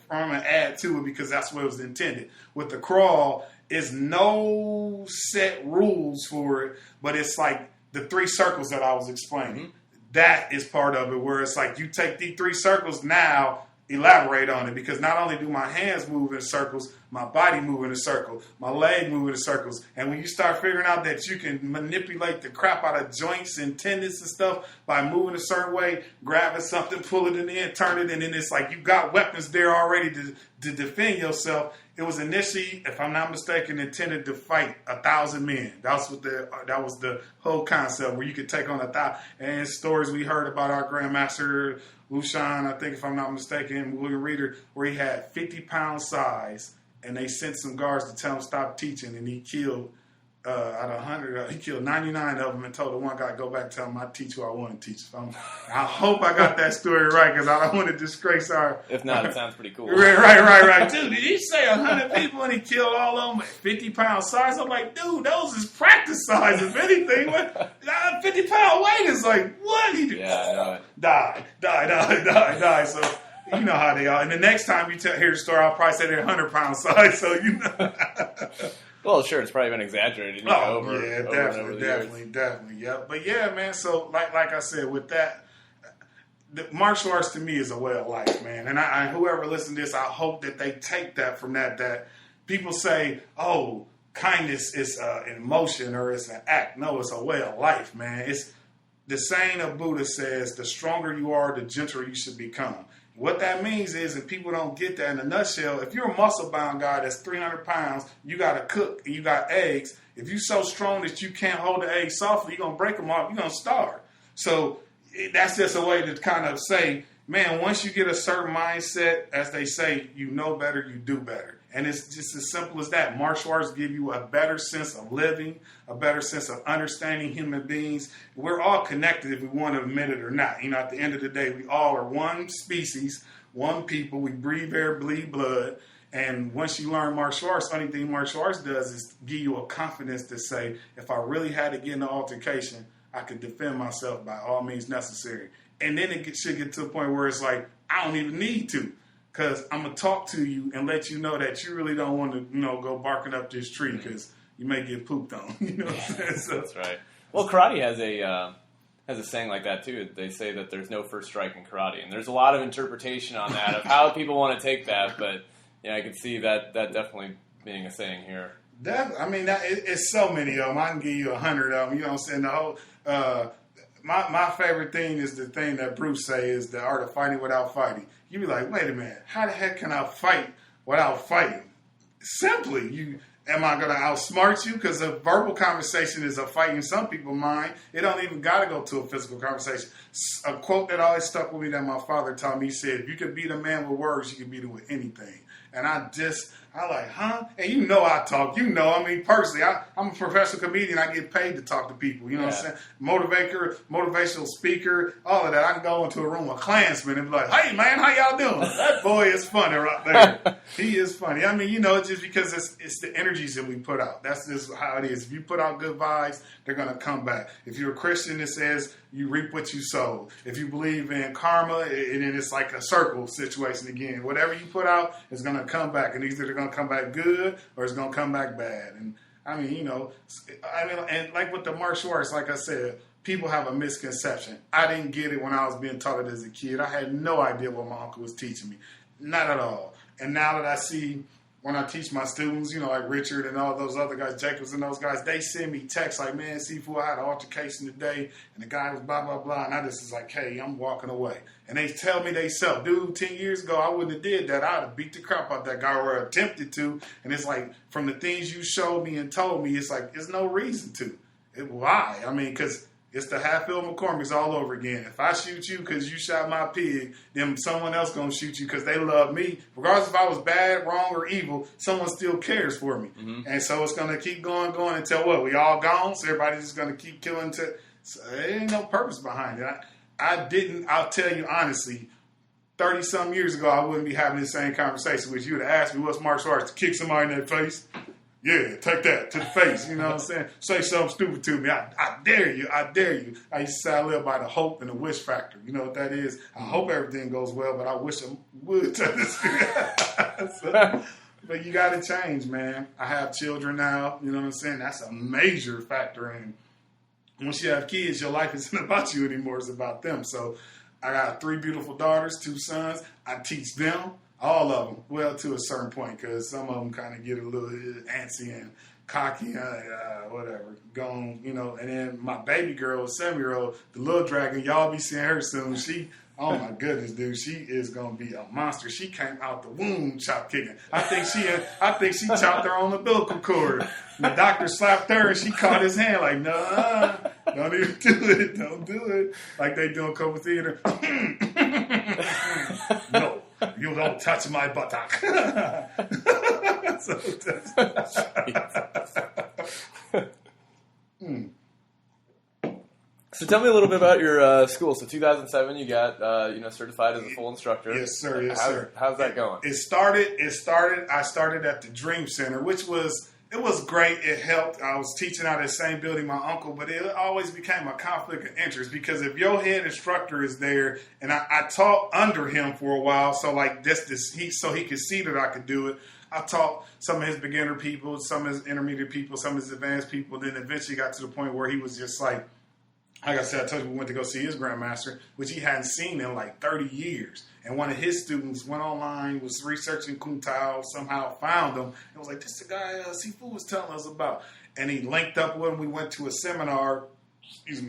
from and add to it because that's what it was intended. With the crawl, is no set rules for it, but it's like the 3 circles that I was explaining. Mm-hmm. That is part of it, where it's like you take these 3 circles now, elaborate on it, because not only do my hands move in circles, my body move in a circle, my leg move in circles, and when you start figuring out that you can manipulate the crap out of joints and tendons and stuff by moving a certain way, grabbing something, pull it in the end, turn it, and then it's like you got weapons there already to defend yourself. It was initially, if I'm not mistaken, intended to fight 1,000 men. That was the whole concept, where you could take on 1,000. And stories we heard about our Grandmaster Lushan, I think if I'm not mistaken, William Reeder, where he had 50-pound size, and they sent some guards to tell him stop teaching, and he killed out of 100, he killed 99 of them and told the one guy, go back and tell him I teach who I want to teach. So I hope I got that story right, because I don't want to disgrace our... If not, it sounds pretty cool. Right. Dude, did he say 100 people and he killed all of them at 50-pound size? I'm like, dude, those is practice size, if anything. 50-pound weight is like, what? He I know it. Die. So... You know how they are. And the next time you hear the story, I'll probably say they're 100-pound size. So, Well, sure, it's probably been exaggerated. Definitely. Yeah. But yeah, man. So, like I said, with that, the martial arts to me is a way of life, man. And I whoever listens to this, I hope that they take that from that people say, oh, kindness is an emotion or it's an act. No, it's a way of life, man. It's the saying of Buddha says, the stronger you are, the gentler you should become. What that means is, if people don't get that in a nutshell, if you're a muscle-bound guy that's 300 pounds, you got to cook and you got eggs. If you're so strong that you can't hold the eggs softly, you're going to break them off, you're going to starve. So that's just a way to kind of say, man, once you get a certain mindset, as they say, you know better, you do better. And it's just as simple as that. Martial arts give you a better sense of living, a better sense of understanding human beings. We're all connected if we want to admit it or not. At the end of the day, we all are one species, one people. We breathe air, bleed blood. And once you learn martial arts, the only thing martial arts does is give you a confidence to say, if I really had to get in an altercation, I could defend myself by all means necessary. And then it should get to a point where it's like, I don't even need to. Because I'm going to talk to you and let you know that you really don't want to, go barking up this tree because you may get pooped on. You know what I'm saying? So, that's right. Well, karate has a saying like that, too. They say that there's no first strike in karate. And there's a lot of interpretation on that of how people want to take that. But, I can see that definitely being a saying here. It's so many of them. I can give you 100 of them. You know what I'm saying? The whole... My favorite thing is the thing that Bruce say is the art of fighting without fighting. You be like, wait a minute, how the heck can I fight without fighting? Simply, Am I going to outsmart you? Because a verbal conversation is a fight in some people's mind. It don't even got to go to a physical conversation. A quote that always stuck with me that my father taught me, he said, if you could beat a man with words, you can beat him with anything. And I like, huh? And you know I talk. You know, I mean, personally, I'm a professional comedian. I get paid to talk to people. You know what I'm saying? Motivational speaker, all of that. I can go into a room of Klansmen and be like, hey, man, how y'all doing? That boy is funny right there. He is funny. I mean, you know, just because it's the energies that we put out. That's just how it is. If you put out good vibes, they're going to come back. If you're a Christian, it says you reap what you sow. If you believe in karma, and then it's like a circle situation again. Whatever you put out is going to come back. And either they're going to come back good or it's going to come back bad. And I mean, you know, and like with the martial arts, like I said, people have a misconception. I didn't get it when I was being taught it as a kid. I had no idea what my uncle was teaching me. Not at all. And now that I see, when I teach my students, you know, like Richard and all those other guys, Jacobs and those guys, they send me texts like, man, Sifu, I had an altercation today, and the guy was blah, blah, blah, and I just was like, hey, I'm walking away. And they tell me they self, dude, 10 years ago, I wouldn't have did that. I'd have beat the crap out that guy or attempted to. And it's like, from the things you showed me and told me, it's like, there's no reason to. Why? I mean, because it's the Hatfield McCormick's all over again. If I shoot you because you shot my pig, then someone else going to shoot you because they love me. Regardless if I was bad, wrong, or evil, someone still cares for me. Mm-hmm. And so it's going to keep going until what? We all gone? So everybody's just going to keep killing. So there ain't no purpose behind it. I'll tell you honestly, 30-some years ago, I wouldn't be having this same conversation with you to ask me what's martial arts, to kick somebody in the face. Yeah, take that to the face. You know what I'm saying? Say something stupid to me. I dare you. I dare you. I used to say I live by the hope and the wish factor. You know what that is? I hope everything goes well, but I wish it would. But you got to change, man. I have children now. You know what I'm saying? That's a major factor in. Once you have kids, your life isn't about you anymore. It's about them. So I got 3 beautiful daughters, 2 sons. I teach them. All of them, well, to a certain point, because some of them kind of get a little antsy and cocky, whatever, gone, you know. And then my baby girl, 7-year-old, the little dragon, y'all be seeing her soon. Oh my goodness, dude, she is gonna be a monster. She came out the womb chop kicking. I think she chopped her on the umbilical cord. And the doctor slapped her and she caught his hand like, nah, don't even do it, don't do it. Like they do in Copa Theater. No. You don't touch my buttock. So tell me a little bit about your school. So 2007, you got certified as a full instructor. Yes, sir. Yes, sir. How's that going? I started at the Dream Center, which was great. It helped. I was teaching out of the same building my uncle, but it always became a conflict of interest because if your head instructor is there, and I taught under him for a while, so like so he could see that I could do it. I taught some of his beginner people, some of his intermediate people, some of his advanced people. Then eventually got to the point where he was just like I said, I told you we went to go see his grandmaster, which he hadn't seen in like 30 years. And one of his students went online, was researching Kung Tao, somehow found him, and was like, this is the guy Sifu was telling us about. And he linked up with him. We went to a seminar,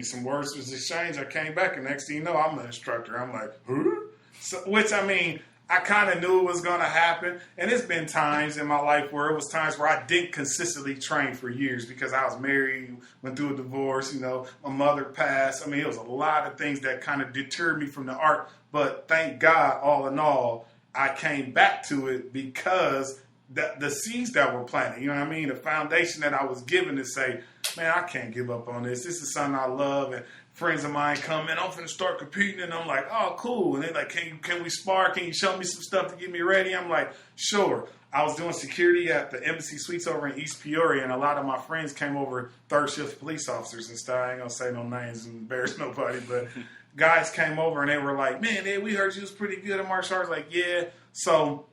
some words was exchanged. I came back, and next thing you know, I'm an instructor. I'm like, huh? So, which, I mean, I kind of knew it was going to happen. And it's been times in my life where it was times where I didn't consistently train for years because I was married, went through a divorce, my mother passed. I mean, it was a lot of things that kind of deterred me from the art. But thank God, all in all, I came back to it because the seeds that were planted, you know what I mean? The foundation that I was given to say, man, I can't give up on this. This is something I love. And friends of mine come in, I'm finna start competing. And I'm like, oh, cool. And they're like, can we spar? Can you show me some stuff to get me ready? I'm like, sure. I was doing security at the Embassy Suites over in East Peoria, and a lot of my friends came over, third shift police officers and stuff. I ain't gonna say no names and embarrass nobody, but guys came over and they were like, man, Ed, we heard you was pretty good at martial arts. Like, yeah. So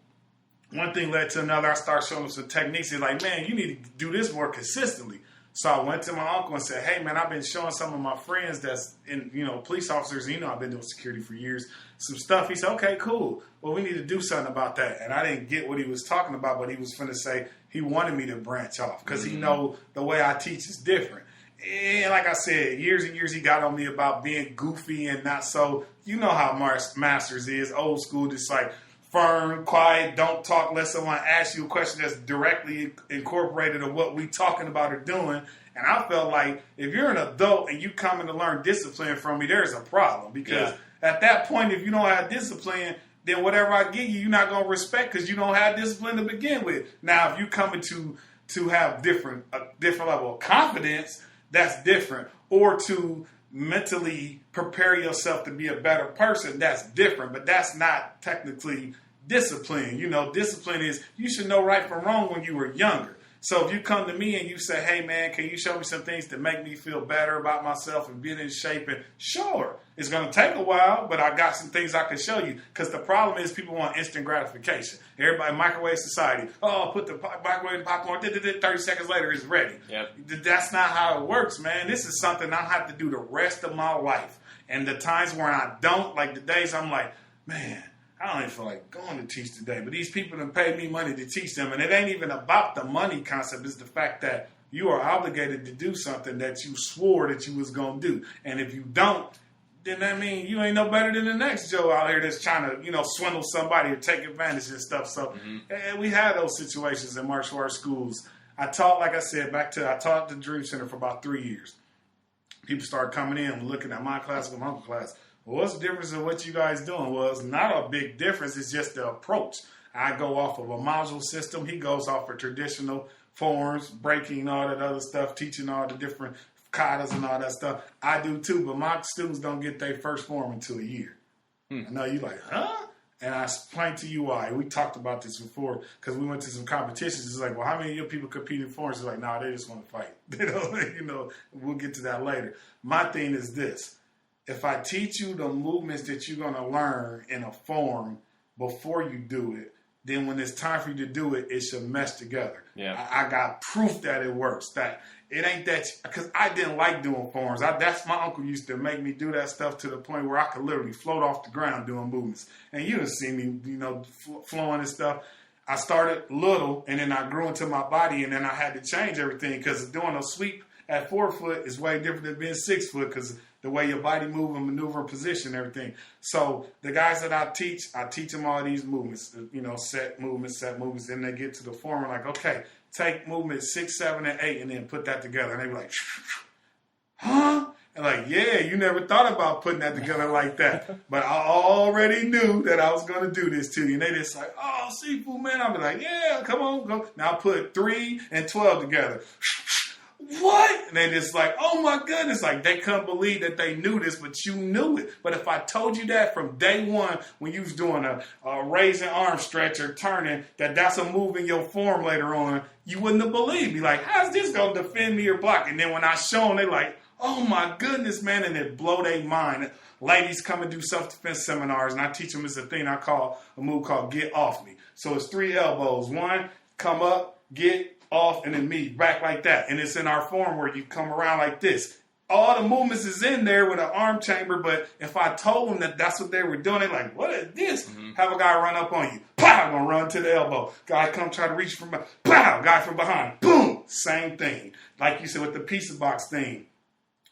one thing led to another. I started showing them some techniques. He's like, man, you need to do this more consistently. So I went to my uncle and said, hey, man, I've been showing some of my friends that's in, police officers. I've been doing security for years. Some stuff. He said, okay, cool. Well, we need to do something about that. And I didn't get what he was talking about, but he was finna say he wanted me to branch off because he know the way I teach is different. And like I said, years and years he got on me about being goofy and not so. You know how Masters is, old school, just like firm, quiet, don't talk unless someone asks you a question that's directly incorporated of what we talking about or doing. And I felt like if you're an adult and you coming to learn discipline from me, there's a problem. Because at that point, if you don't have discipline, then whatever I give you, you're not going to respect because you don't have discipline to begin with. Now, if you coming to have a different level of confidence, that's different. Or to mentally prepare yourself to be a better person, that's different. But that's not technically discipline. You know, discipline is you should know right from wrong when you were younger. So if you come to me and you say, hey, man, can you show me some things to make me feel better about myself and being in shape? And sure, it's going to take a while, but I got some things I can show you. Because the problem is people want instant gratification. Everybody, microwave society. Oh, put the microwave in popcorn, 30 seconds later, it's ready. Yep. That's not how it works, man. This is something I have to do the rest of my life. And the times when I don't, like the days I'm like, man, I don't even feel like going to teach today. But these people have paid me money to teach them. And it ain't even about the money concept. It's the fact that you are obligated to do something that you swore that you was going to do. And if you don't, then that means you ain't no better than the next Joe out here that's trying to, swindle somebody or take advantage and stuff. So we had those situations in martial arts schools. I taught, like I said, I taught at the Dream Center for about 3 years. People started coming in and looking at my class and my uncle's class. Well, what's the difference in what you guys doing? Well, it's not a big difference. It's just the approach. I go off of a module system. He goes off of traditional forms, breaking all that other stuff, teaching all the different katas and all that stuff. I do too, but my students don't get their first form until a year. I know you like, huh? And I explained to you why. We talked about this before because we went to some competitions. It's like, well, how many of your people compete in forms? It's like, no, they just want to fight. We'll get to that later. My thing is this. If I teach you the movements that you're going to learn in a form before you do it, then when it's time for you to do it, it should mesh together. Yeah. I got proof that it works. That it ain't that, because I didn't like doing forms. That's my uncle used to make me do that stuff to the point where I could literally float off the ground doing movements. And you done see me, flowing and stuff. I started little, and then I grew into my body, and then I had to change everything because doing a sweep at 4 foot is way different than being 6 foot because the way your body move and maneuver and position and everything. So the guys that I teach them all these movements, set movements. Then they get to the form and like, okay, take movement 6, 7, and 8 and then put that together. And they be like, huh? And like, yeah, you never thought about putting that together like that. But I already knew that I was going to do this to you. And they just like, oh, Sifu, man. I'll be like, yeah, come on, go. Now I put 3 and 12 together. What? And they just like, oh my goodness. Like they couldn't believe that they knew this, but you knew it. But if I told you that from day one, when you was doing a raising arm stretch or turning, that's a move in your form later on, you wouldn't have believed me. Like, how's this going to defend me or block? And then when I show them, they like, oh my goodness, man. And it blow their mind. Ladies come and do self-defense seminars, and I teach them a move called get off me. So it's 3 elbows. 1, come up, get off, and then me back like that. And it's in our form where you come around like this. All the movements is in there with an arm chamber, but if I told them that that's what they were doing, they're like, what is this? Have a guy run up on you. Pow! Gonna run to the elbow. Guy come try to reach from behind. Pow! Guy from behind. Boom! Same thing. Like you said with the pizza box thing.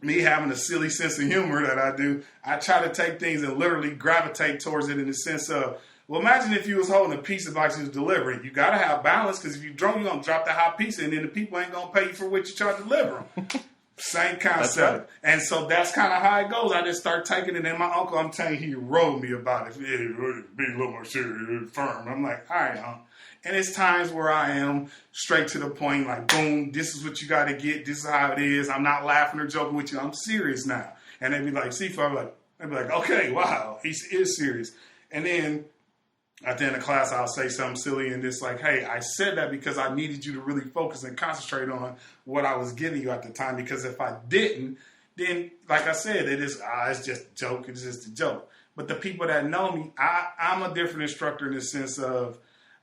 Me having a silly sense of humor that I do, I try to take things and literally gravitate towards it in the sense of, well, imagine if you was holding a pizza box you was delivering. You got to have balance because if you drunk, you're going to drop the hot pizza and then the people ain't going to pay you for what you try to deliver them. Same concept. Right. And so that's kind of how it goes. I just start taking it. And my uncle, I'm telling you, he rolled me about it. Yeah, be a little more serious, firm. I'm like, all right, Uncle. And it's times where I am straight to the point, like, boom, this is what you got to get. This is how it is. I'm not laughing or joking with you. I'm serious now. And they'd be like, Sifu, I'd be like, okay, wow, he is serious. And then at the end of class, I'll say something silly and it's like, hey, I said that because I needed you to really focus and concentrate on what I was giving you at the time. Because if I didn't, then, like I said, it's just a joke. It's just a joke. But the people that know me, I'm a different instructor in the sense of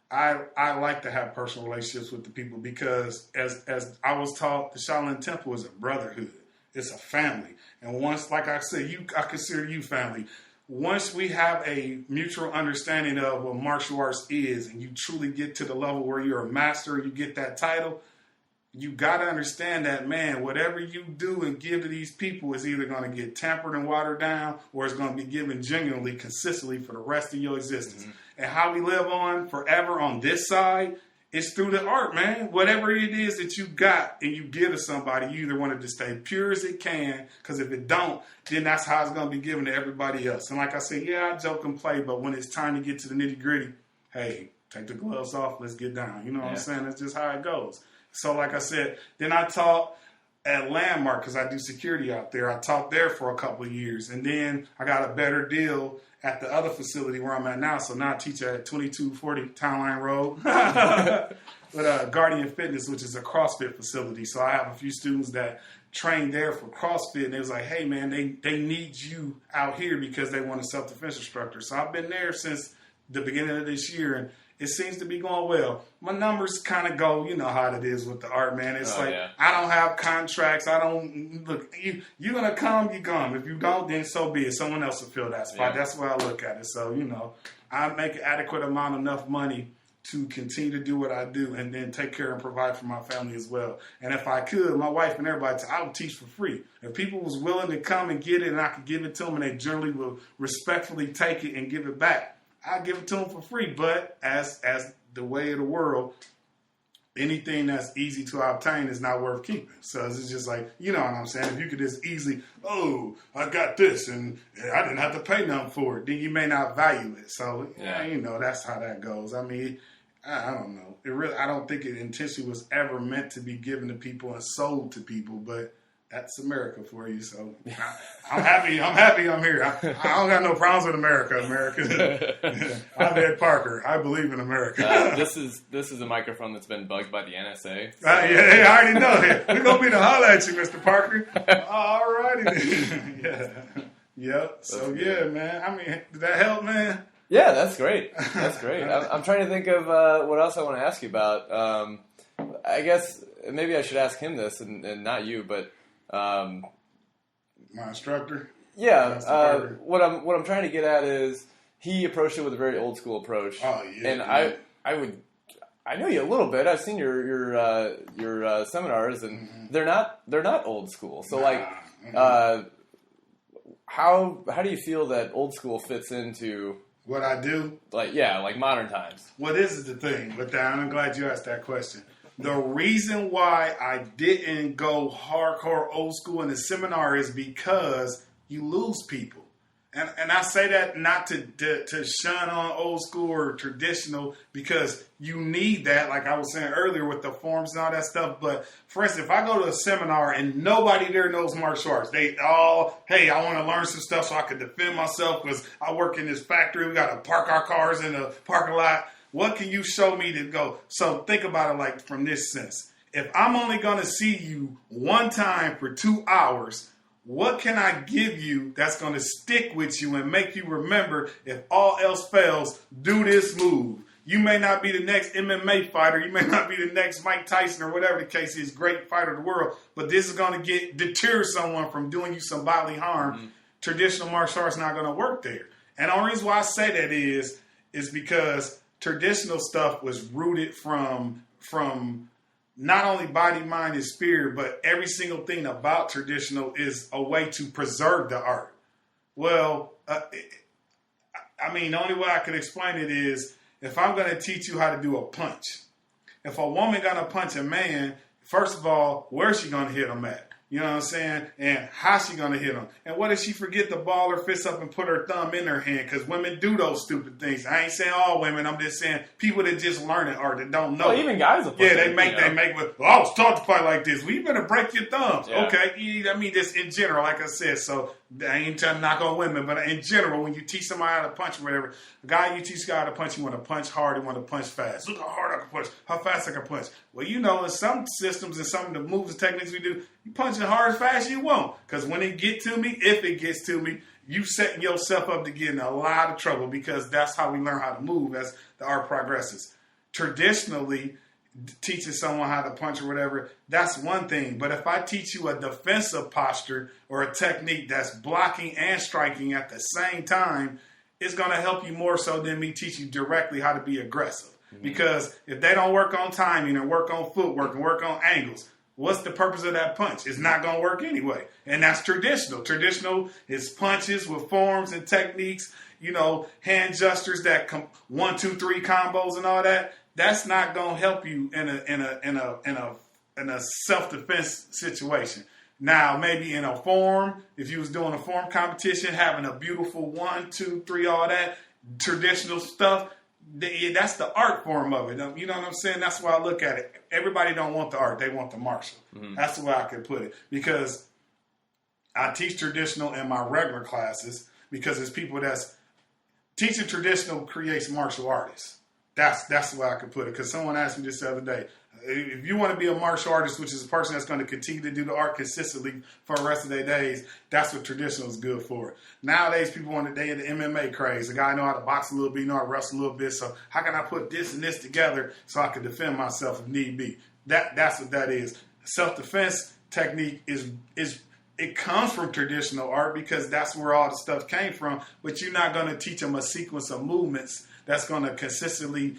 I like to have personal relationships with the people because as I was taught, the Shaolin Temple is a brotherhood. It's a family. And once, like I said, I consider you family. Once we have a mutual understanding of what martial arts is and you truly get to the level where you're a master and you get that title, you got to understand that, man, whatever you do and give to these people is either going to get tempered and watered down or it's going to be given genuinely, consistently for the rest of your existence. Mm-hmm. and how we live on forever on this side is through the art, man. Whatever it is that you got and you give to somebody, you either want it to stay pure as it can, because if it don't, then that's how it's going to be given to everybody else. And like I said, yeah, I joke and play, but when it's time to get to the nitty gritty, hey, take the gloves off, let's get down. You know what I'm saying? That's just how it goes. So like I said, then I taught at Landmark because I do security out there. I taught there for a couple of years. And then I got a better deal at the other facility where I'm at now. So now I teach at 2240 Town Line Road with Guardian Fitness, which is a CrossFit facility. So I have a few students that train there for CrossFit. And they was like, hey, man, they need you out here because they want a self-defense instructor. So I've been there since the beginning of this year. And it seems to be going well. My numbers kind of go, you know how it is with the art, man. It's I don't have contracts. I don't, look, you're going to come, you come. If you don't, then so be it. Someone else will fill that spot. Yeah. That's where I look at it. So, you know, I make an adequate amount, enough money to continue to do what I do and then take care and provide for my family as well. And if I could, my wife and everybody, I would teach for free. If people was willing to come and get it and I could give it to them and they generally will respectfully take it and give it back, I give it to them for free. But as the way of the world, anything that's easy to obtain is not worth keeping. So it's just like, you know what I'm saying? If you could just easily, oh, I got this and I didn't have to pay nothing for it, then you may not value it. So, yeah, you know, that's how that goes. I mean, I don't know. I don't think it intentionally was ever meant to be given to people and sold to people, but that's America for you. So I'm happy I'm here. I don't got no problems with America. I'm Eddy Parker. I believe in America. This is a microphone that's been bugged by the NSA. So. Yeah, I already know that. We're going to be to holler at you, Mr. Parker. All righty then. Yeah. Yep. So, yeah, man. I mean, did that help, man? Yeah, that's great. That's great. I'm trying to think of what else I want to ask you about. I guess maybe I should ask him this and not you, but my instructor. Yeah. What I'm trying to get at is he approached it with a very old school approach. Oh yeah. And I know you a little bit. I've seen your seminars, and they're not old school. So how do you feel that old school fits into what I do? Like modern times. Well, this is the thing. But I'm glad you asked that question. The reason why I didn't go hardcore old school in the seminar is because you lose people. And I say that not to shun on old school or traditional, because you need that, like I was saying earlier with the forms and all that stuff. But for instance, if I go to a seminar and nobody there knows martial arts, they all, hey, I want to learn some stuff so I can defend myself because I work in this factory. We got to park our cars in the parking lot. What can you show me to go? So think about it like from this sense. If I'm only going to see you one time for 2 hours, what can I give you that's going to stick with you and make you remember, if all else fails, do this move? You may not be the next MMA fighter. You may not be the next Mike Tyson or whatever the case is, great fighter of the world. But this is going to deter someone from doing you some bodily harm. Mm-hmm. Traditional martial arts not going to work there. And the only reason why I say that is because traditional stuff was rooted from not only body, mind, and spirit, but every single thing about traditional is a way to preserve the art. Well, I mean, the only way I can explain it is if I'm going to teach you how to do a punch. If a woman going to punch a man, first of all, where's she going to hit him at? You know what I'm saying? And how's she going to hit him? And what if she forget to ball her fist up and put her thumb in her hand? Because women do those stupid things. I ain't saying all women. I'm just saying people that just learn it or that don't know. Well, even guys will they make with, I was taught to fight like this. Well, you better break your thumbs. Yeah. Okay. I mean, just in general, like I said. So I ain't trying to knock on women, but in general, when you teach somebody how to punch or whatever, a guy you teach a guy how to punch, you want to punch hard, you want to punch fast. Look how hard I can punch, how fast I can punch. Well, you know, in some systems and some of the moves and techniques we do, you punch it hard as fast as you won't. Because when it get to me, if it gets to me, you setting yourself up to get in a lot of trouble, because that's how we learn how to move as the art progresses. Traditionally, teaching someone how to punch or whatever, that's one thing. But if I teach you a defensive posture or a technique that's blocking and striking at the same time, it's going to help you more so than me teach you directly how to be aggressive. Mm-hmm. Because if they don't work on timing and work on footwork and work on angles, what's the purpose of that punch? It's not going to work anyway. And that's traditional. Traditional is punches with forms and techniques hand gestures that 1, 2, 3 combos and all that. That's not gonna help you in a self-defense situation. Now, maybe in a form, if you was doing a form competition, having a beautiful 1, 2, 3, all that traditional stuff, that's the art form of it. You know what I'm saying? That's why I look at it. Everybody don't want the art; they want the martial. Mm-hmm. That's the way I can put it. Because I teach traditional in my regular classes, because it's people that's teaching traditional creates martial artists. That's the way I can put it. Because someone asked me this the other day. If you want to be a martial artist, which is a person that's going to continue to do the art consistently for the rest of their days, that's what traditional is good for. Nowadays, people want to, they in the MMA craze. The guy know how to box a little bit, know how to wrestle a little bit. So how can I put this and this together so I can defend myself if need be? That's what that is. Self-defense technique is it comes from traditional art because that's where all the stuff came from. But you're not going to teach them a sequence of movements that's going to consistently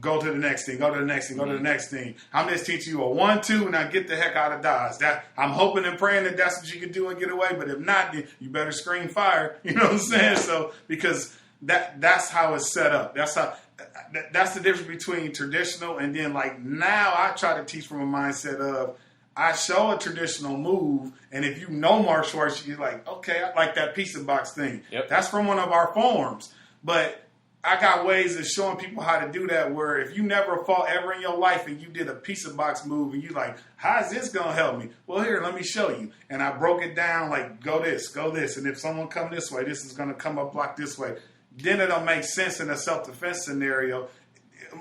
go to the next thing, go to the next thing, go to the next thing. I'm just teaching you a 1, 2, and now get the heck out of Dodge. That I'm hoping and praying that that's what you can do and get away. But if not, you better scream fire. You know what I'm saying? So because that's how it's set up. That's the difference between traditional and then like now I try to teach from a mindset of I show a traditional move, and if you know martial arts, you're like, okay, I like that pizza box thing. Yep. That's from one of our forms, but I got ways of showing people how to do that where if you never fought ever in your life and you did a pizza box move and you like, how is this going to help me? Well, here, let me show you. And I broke it down like, go this. And if someone come this way, this is going to come up block this way. Then it'll make sense in a self-defense scenario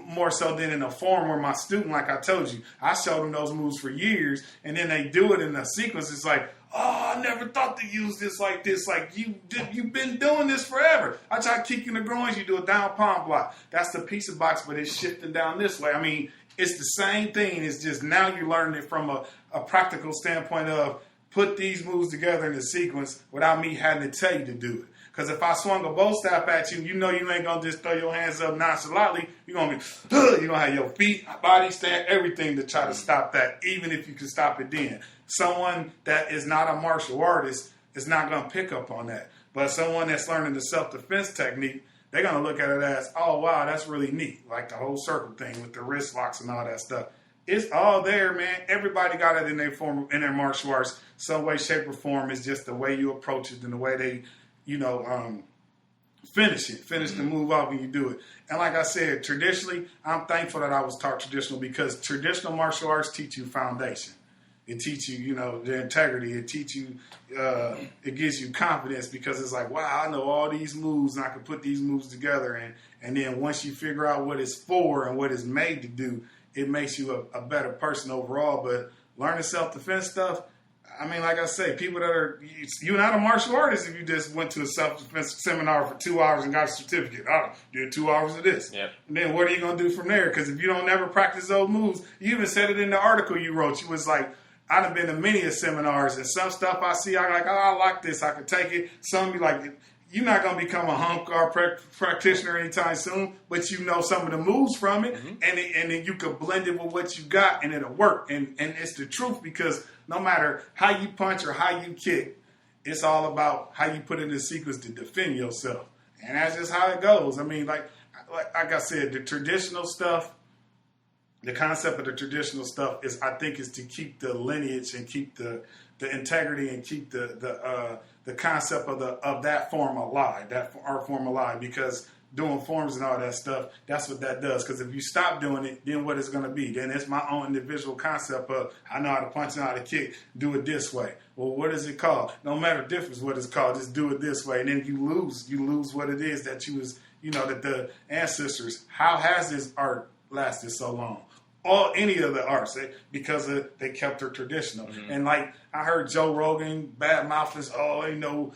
more so than in a form where my student, like I told you, I showed them those moves for years and then they do it in a sequence. It's like, oh, I never thought to use this like this. Like, you've been doing this forever. I try to kick in the groins, you do a down palm block. That's the pizza box, but it's shifting down this way. I mean, it's the same thing. It's just now you're learning it from a practical standpoint of put these moves together in a sequence without me having to tell you to do it. Because if I swung a bow staff at you, you know you ain't going to just throw your hands up nonchalantly. You're going to be, you're going to have your feet, body stand, everything to try to stop that, even if you can stop it then. Someone that is not a martial artist is not going to pick up on that. But someone that's learning the self-defense technique, they're going to look at it as, oh, wow, that's really neat. Like the whole circle thing with the wrist locks and all that stuff. It's all there, man. Everybody got it in their martial arts. Some way, shape, or form. It's just the way you approach it and the way they, finish the move off when you do it. And like I said, traditionally, I'm thankful that I was taught traditional because traditional martial arts teach you foundation. It teaches you, the integrity. It teaches you, it gives you confidence because it's like, wow, I know all these moves and I can put these moves together. And then once you figure out what it's for and what it's made to do, it makes you a better person overall. But learning self-defense stuff, I mean, like I say, people that you're not a martial artist if you just went to a self-defense seminar for 2 hours and got a certificate. I did 2 hours of this. Yep. And then what are you going to do from there? Because if you don't never practice those moves, you even said it in the article you wrote. You was like, I'd have been to many seminars and some stuff I see, I'm like, oh, I like this. I can take it. Some be like, you're not going to become a hunk or practitioner anytime soon, but you know some of the moves from it, and then you can blend it with what you got, and it'll work. And it's the truth because no matter how you punch or how you kick, it's all about how you put it in a sequence to defend yourself. And that's just how it goes. I mean, like I said, the traditional stuff, the concept of the traditional stuff is to keep the lineage and keep the integrity and keep the concept of that form alive, that art form alive, because doing forms and all that stuff, that's what that does. Because if you stop doing it, then what it's going to be? Then it's my own individual concept of I know how to punch and how to kick, do it this way. Well, what is it called? No matter the difference what it's called, just do it this way. And then you lose what it is that you was, that the ancestors, how has this art lasted so long? Or any of the arts, because they kept their traditional. Mm-hmm. And like I heard Joe Rogan bad mouthing, ain't no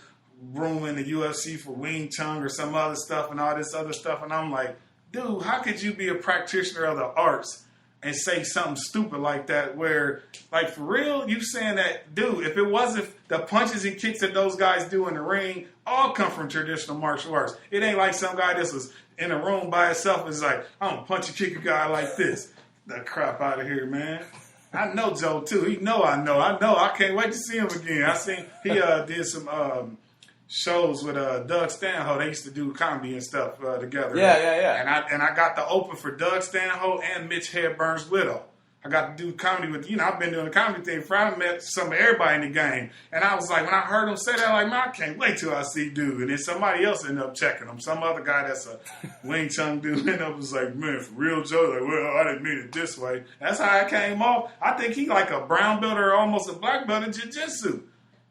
room in the UFC for Wing Chun or some other stuff and all this other stuff. And I'm like, dude, how could you be a practitioner of the arts and say something stupid like that where, like, for real, you saying that, dude, if it wasn't the punches and kicks that those guys do in the ring all come from traditional martial arts. It ain't like some guy that was in a room by himself and is like, I'm going to punch and kick a guy like this. That crap out of here, man. I know Joe too. I know. I can't wait to see him again. I seen he did some shows with Doug Stanhope. They used to do comedy and stuff together. Yeah. And I got to open for Doug Stanhope and Mitch Hedberg's widow. I got to do comedy with, I've been doing the comedy thing for, I met some of everybody in the game. And I was like, when I heard him say that, like, man, I can't wait till I see dude. And then somebody else ended up checking him. Some other guy that's a Wing Chun dude ended up was like, man, for real, Joe? Like, well, I didn't mean it this way. That's how it came off. I think he like a brown belt or almost a black belt in jiu-jitsu.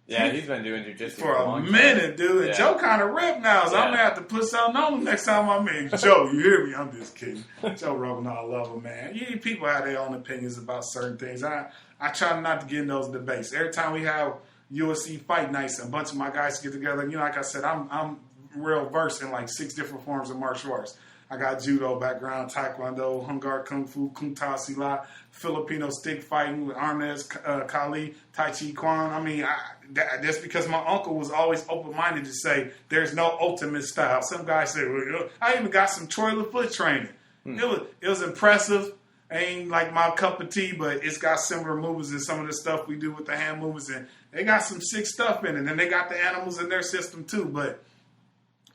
Yeah, he's been doing jiu-jitsu for a minute, dude. And Joe kind of ripped now, so I'm going to have to put something on him next time I meet Joe. You hear me? I'm just kidding. Joe Rogan, I love him, man. People have their own opinions about certain things. I try not to get in those debates. Every time we have UFC fight nights and a bunch of my guys get together, like I said, I'm real versed in like 6 different forms of martial arts. I got judo background, taekwondo, Hung Gar, kung fu, kung ta silat, Filipino stick fighting with Arnez, Kali, Tai Chi Kwan. I mean, that's because my uncle was always open-minded to say there's no ultimate style. Some guys say, well, I even got some Troy LaFoot training. It was impressive. Ain't like my cup of tea, but it's got similar movements and some of the stuff we do with the hand movements. And they got some sick stuff in it. And they got the animals in their system too. But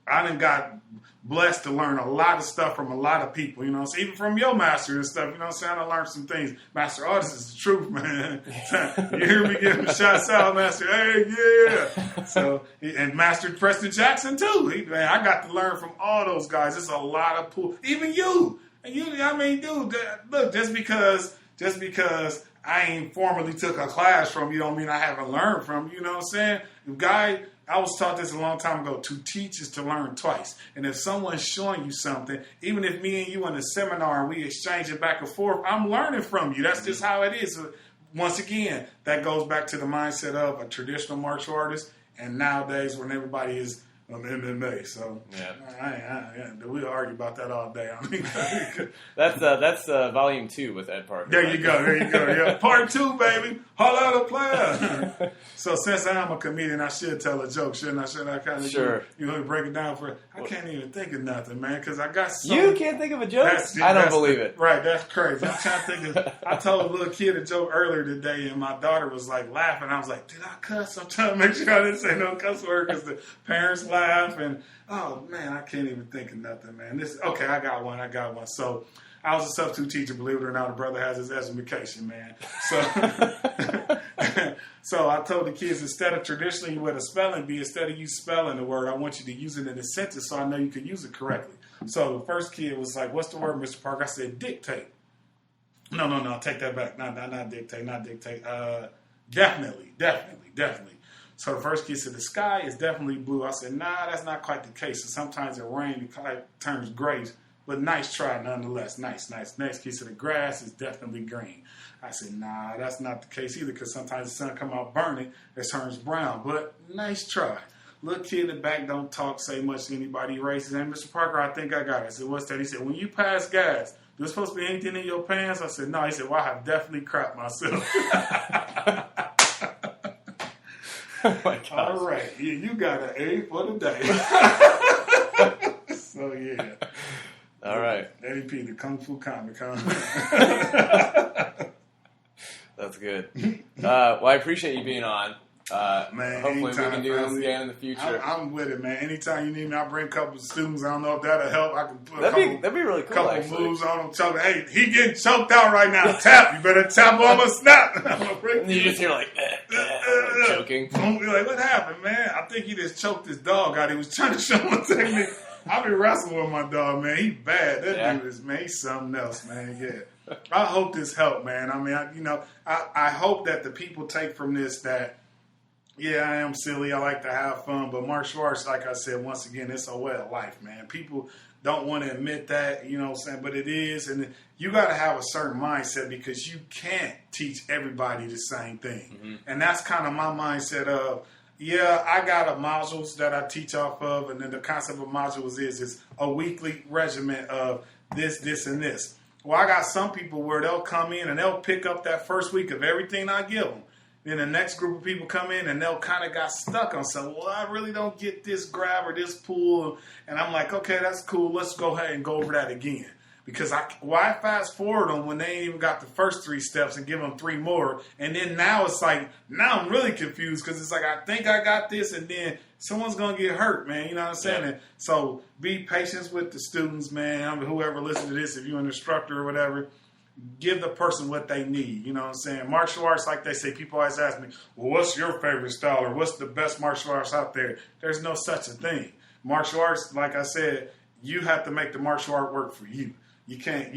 I done got blessed to learn a lot of stuff from a lot of people, so even from your master and stuff, what I'm saying? I learned some things. Master Artist is the truth, man. You hear me giving shots out, Master? Hey, yeah. So, and Master Preston Jackson, too. Man, I got to learn from all those guys. It's a lot of pool. Even you. And dude, look, just because I ain't formally took a class from you don't mean I haven't learned from you, know what I'm saying? The guy, I was taught this a long time ago, to teach is to learn twice. And if someone's showing you something, even if me and you in a seminar and we exchange it back and forth, I'm learning from you. That's just how it is. Once again, that goes back to the mindset of a traditional martial artist and nowadays when everybody is MMA. So we'll argue about that all day. I mean, that's volume 2 with Ed Parker. There you go. Yeah, part 2, baby. Holla at a player. So since I am a comedian, I should tell a joke, shouldn't I? Should I kind of break it down for? I can't even think of nothing, man, because I got so. You can't think of a joke? I don't believe it. Right, that's crazy. I'm trying to think of. I told a little kid a joke earlier today, and my daughter was like laughing. I was like, "Did I cuss?" I'm trying to make sure I didn't say no cuss word because the parents laugh. And oh man, I can't even think of nothing, man. Okay, I got one. So I was a substitute teacher, believe it or not. A brother has his education, man. So I told the kids, instead of traditionally with a spelling bee, instead of you spelling the word, I want you to use it in a sentence so I know you can use it correctly. So the first kid was like, "What's the word, Mr. Parker?" I said, "Dictate." No, take that back. Not dictate. Definitely. So the first kid said, "The sky is definitely blue." I said, "Nah, that's not quite the case. So sometimes it rains, it turns gray, but nice try nonetheless. Nice. Next kid said, "The grass is definitely green." I said, "Nah, that's not the case either, because sometimes the sun come out burning, it turns brown, but nice try." Little kid in the back don't talk, say much to anybody. He raised his hand. "Mr. Parker, I think I got it." I said, "What's that?" He said, "When you pass gas, there's supposed to be anything in your pants?" I said, "No." He said, "Well, I have definitely crapped myself." Oh my God. All right. Yeah, you got an A for the day. So, yeah. All right. Eddie P, the Kung Fu Comic, huh? That's good. Well, I appreciate you being on. Man, hopefully we can do this again in the future. I'm with it, man. Anytime you need me, I'll bring a couple of students. I don't know if that'll help. I can put that'd be really cool, couple moves on them. Choke. Hey, he getting choked out right now. Tap. You better tap on my snap. And you just hear like choking. I'm be like, "What happened, man?" I think he just choked his dog out. He was trying to show him a technique. I be wrestling with my dog, man. He bad. That dude is, man. He's something else, man. Yeah. I hope this helped, man. I mean, I hope that the people take from this that, yeah, I am silly. I like to have fun. But martial arts, like I said, once again, it's a way of life, man. People don't want to admit that, you know what I'm saying? But it is. And you got to have a certain mindset because you can't teach everybody the same thing. Mm-hmm. And that's kind of my mindset of, yeah, I got a modules that I teach off of. And then the concept of modules is a weekly regimen of this, and this. Well, I got some people where they'll come in and they'll pick up that first week of everything I give them. Then the next group of people come in and they'll kind of got stuck on something. Well, I really don't get this grab or this pull. And I'm like, okay, that's cool. Let's go ahead and go over that again. Because why fast forward them when they ain't even got the first 3 steps and give them 3 more? And then now it's like, now I'm really confused because it's like, I think I got this, and then someone's going to get hurt, man. You know what I'm saying? Yeah. So be patient with the students, man. I mean, whoever listens to this, if you're an instructor or whatever, give the person what they need. You know what I'm saying? Martial arts, like they say, people always ask me, well, what's your favorite style or what's the best martial arts out there? There's no such a thing. Martial arts, like I said, you have to make the martial art work for you. You can't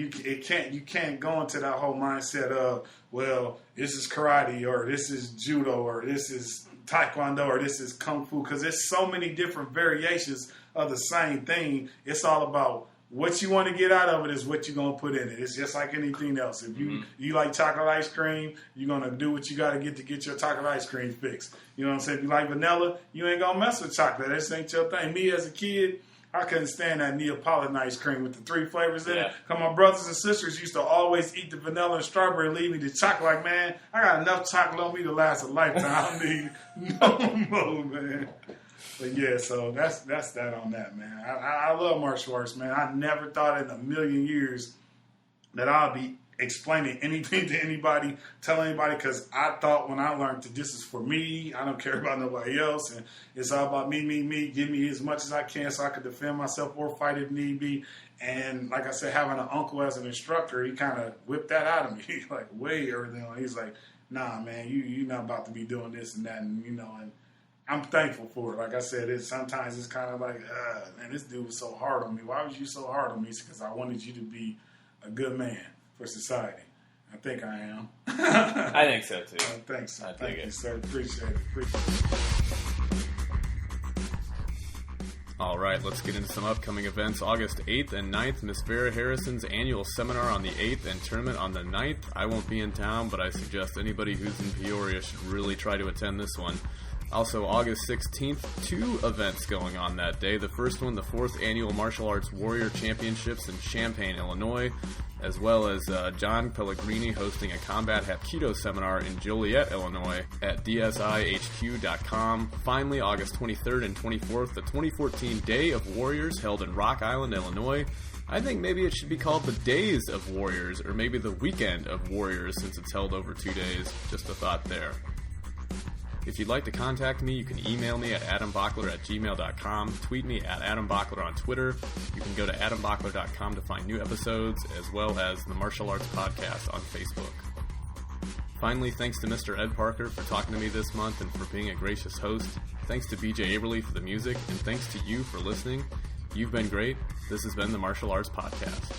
go into that whole mindset of, well, this is karate or this is judo or this is taekwondo or this is kung fu, because there's so many different variations of the same thing. It's all about what you want to get out of it is what you're going to put in it. It's just like anything else. If you like chocolate ice cream, you're going to do what you got to get your chocolate ice cream fixed. You know what I'm saying? If you like vanilla, you ain't going to mess with chocolate. This ain't your thing. Me as a kid, I couldn't stand that Neapolitan ice cream with the 3 flavors in it. Because my brothers and sisters used to always eat the vanilla and strawberry and leave me the chocolate. Like, man, I got enough chocolate on me to last a lifetime. I don't need no more, man. But yeah, so that's that on that, man. I love martial arts, man. I never thought in a million years that I'll be explaining anything to anybody, telling anybody, because I thought when I learned that this is for me, I don't care about nobody else, and it's all about me, give me as much as I can so I can defend myself or fight if need be. And like I said, having an uncle as an instructor, he kind of whipped that out of me, like way early on. He's like, nah, man, you're not about to be doing this and that, and and I'm thankful for it. Like I said, sometimes it's kind of like, man, this dude was so hard on me. Why was you so hard on me? It's because I wanted you to be a good man for society. I think I am. I think so, too. Thanks, sir. Thank you, sir. Appreciate it. All right, let's get into some upcoming events. August 8th and 9th, Miss Vera Harrison's annual seminar on the 8th and tournament on the 9th. I won't be in town, but I suggest anybody who's in Peoria should really try to attend this one. Also, August 16th, 2 events going on that day. The first one, the 4th Annual Martial Arts Warrior Championships in Champaign, Illinois, as well as John Pellegrini hosting a Combat Hapkido seminar in Joliet, Illinois at dsihq.com. Finally, August 23rd and 24th, the 2014 Day of Warriors held in Rock Island, Illinois. I think maybe it should be called the Days of Warriors, or maybe the Weekend of Warriors, since it's held over 2 days. Just a thought there. If you'd like to contact me, you can email me at adambockler@gmail.com, tweet me at adambockler on Twitter. You can go to adambockler.com to find new episodes, as well as the Martial Arts Podcast on Facebook. Finally, thanks to Mr. Ed Parker for talking to me this month and for being a gracious host. Thanks to BJ Aberly for the music, and thanks to you for listening. You've been great. This has been the Martial Arts Podcast.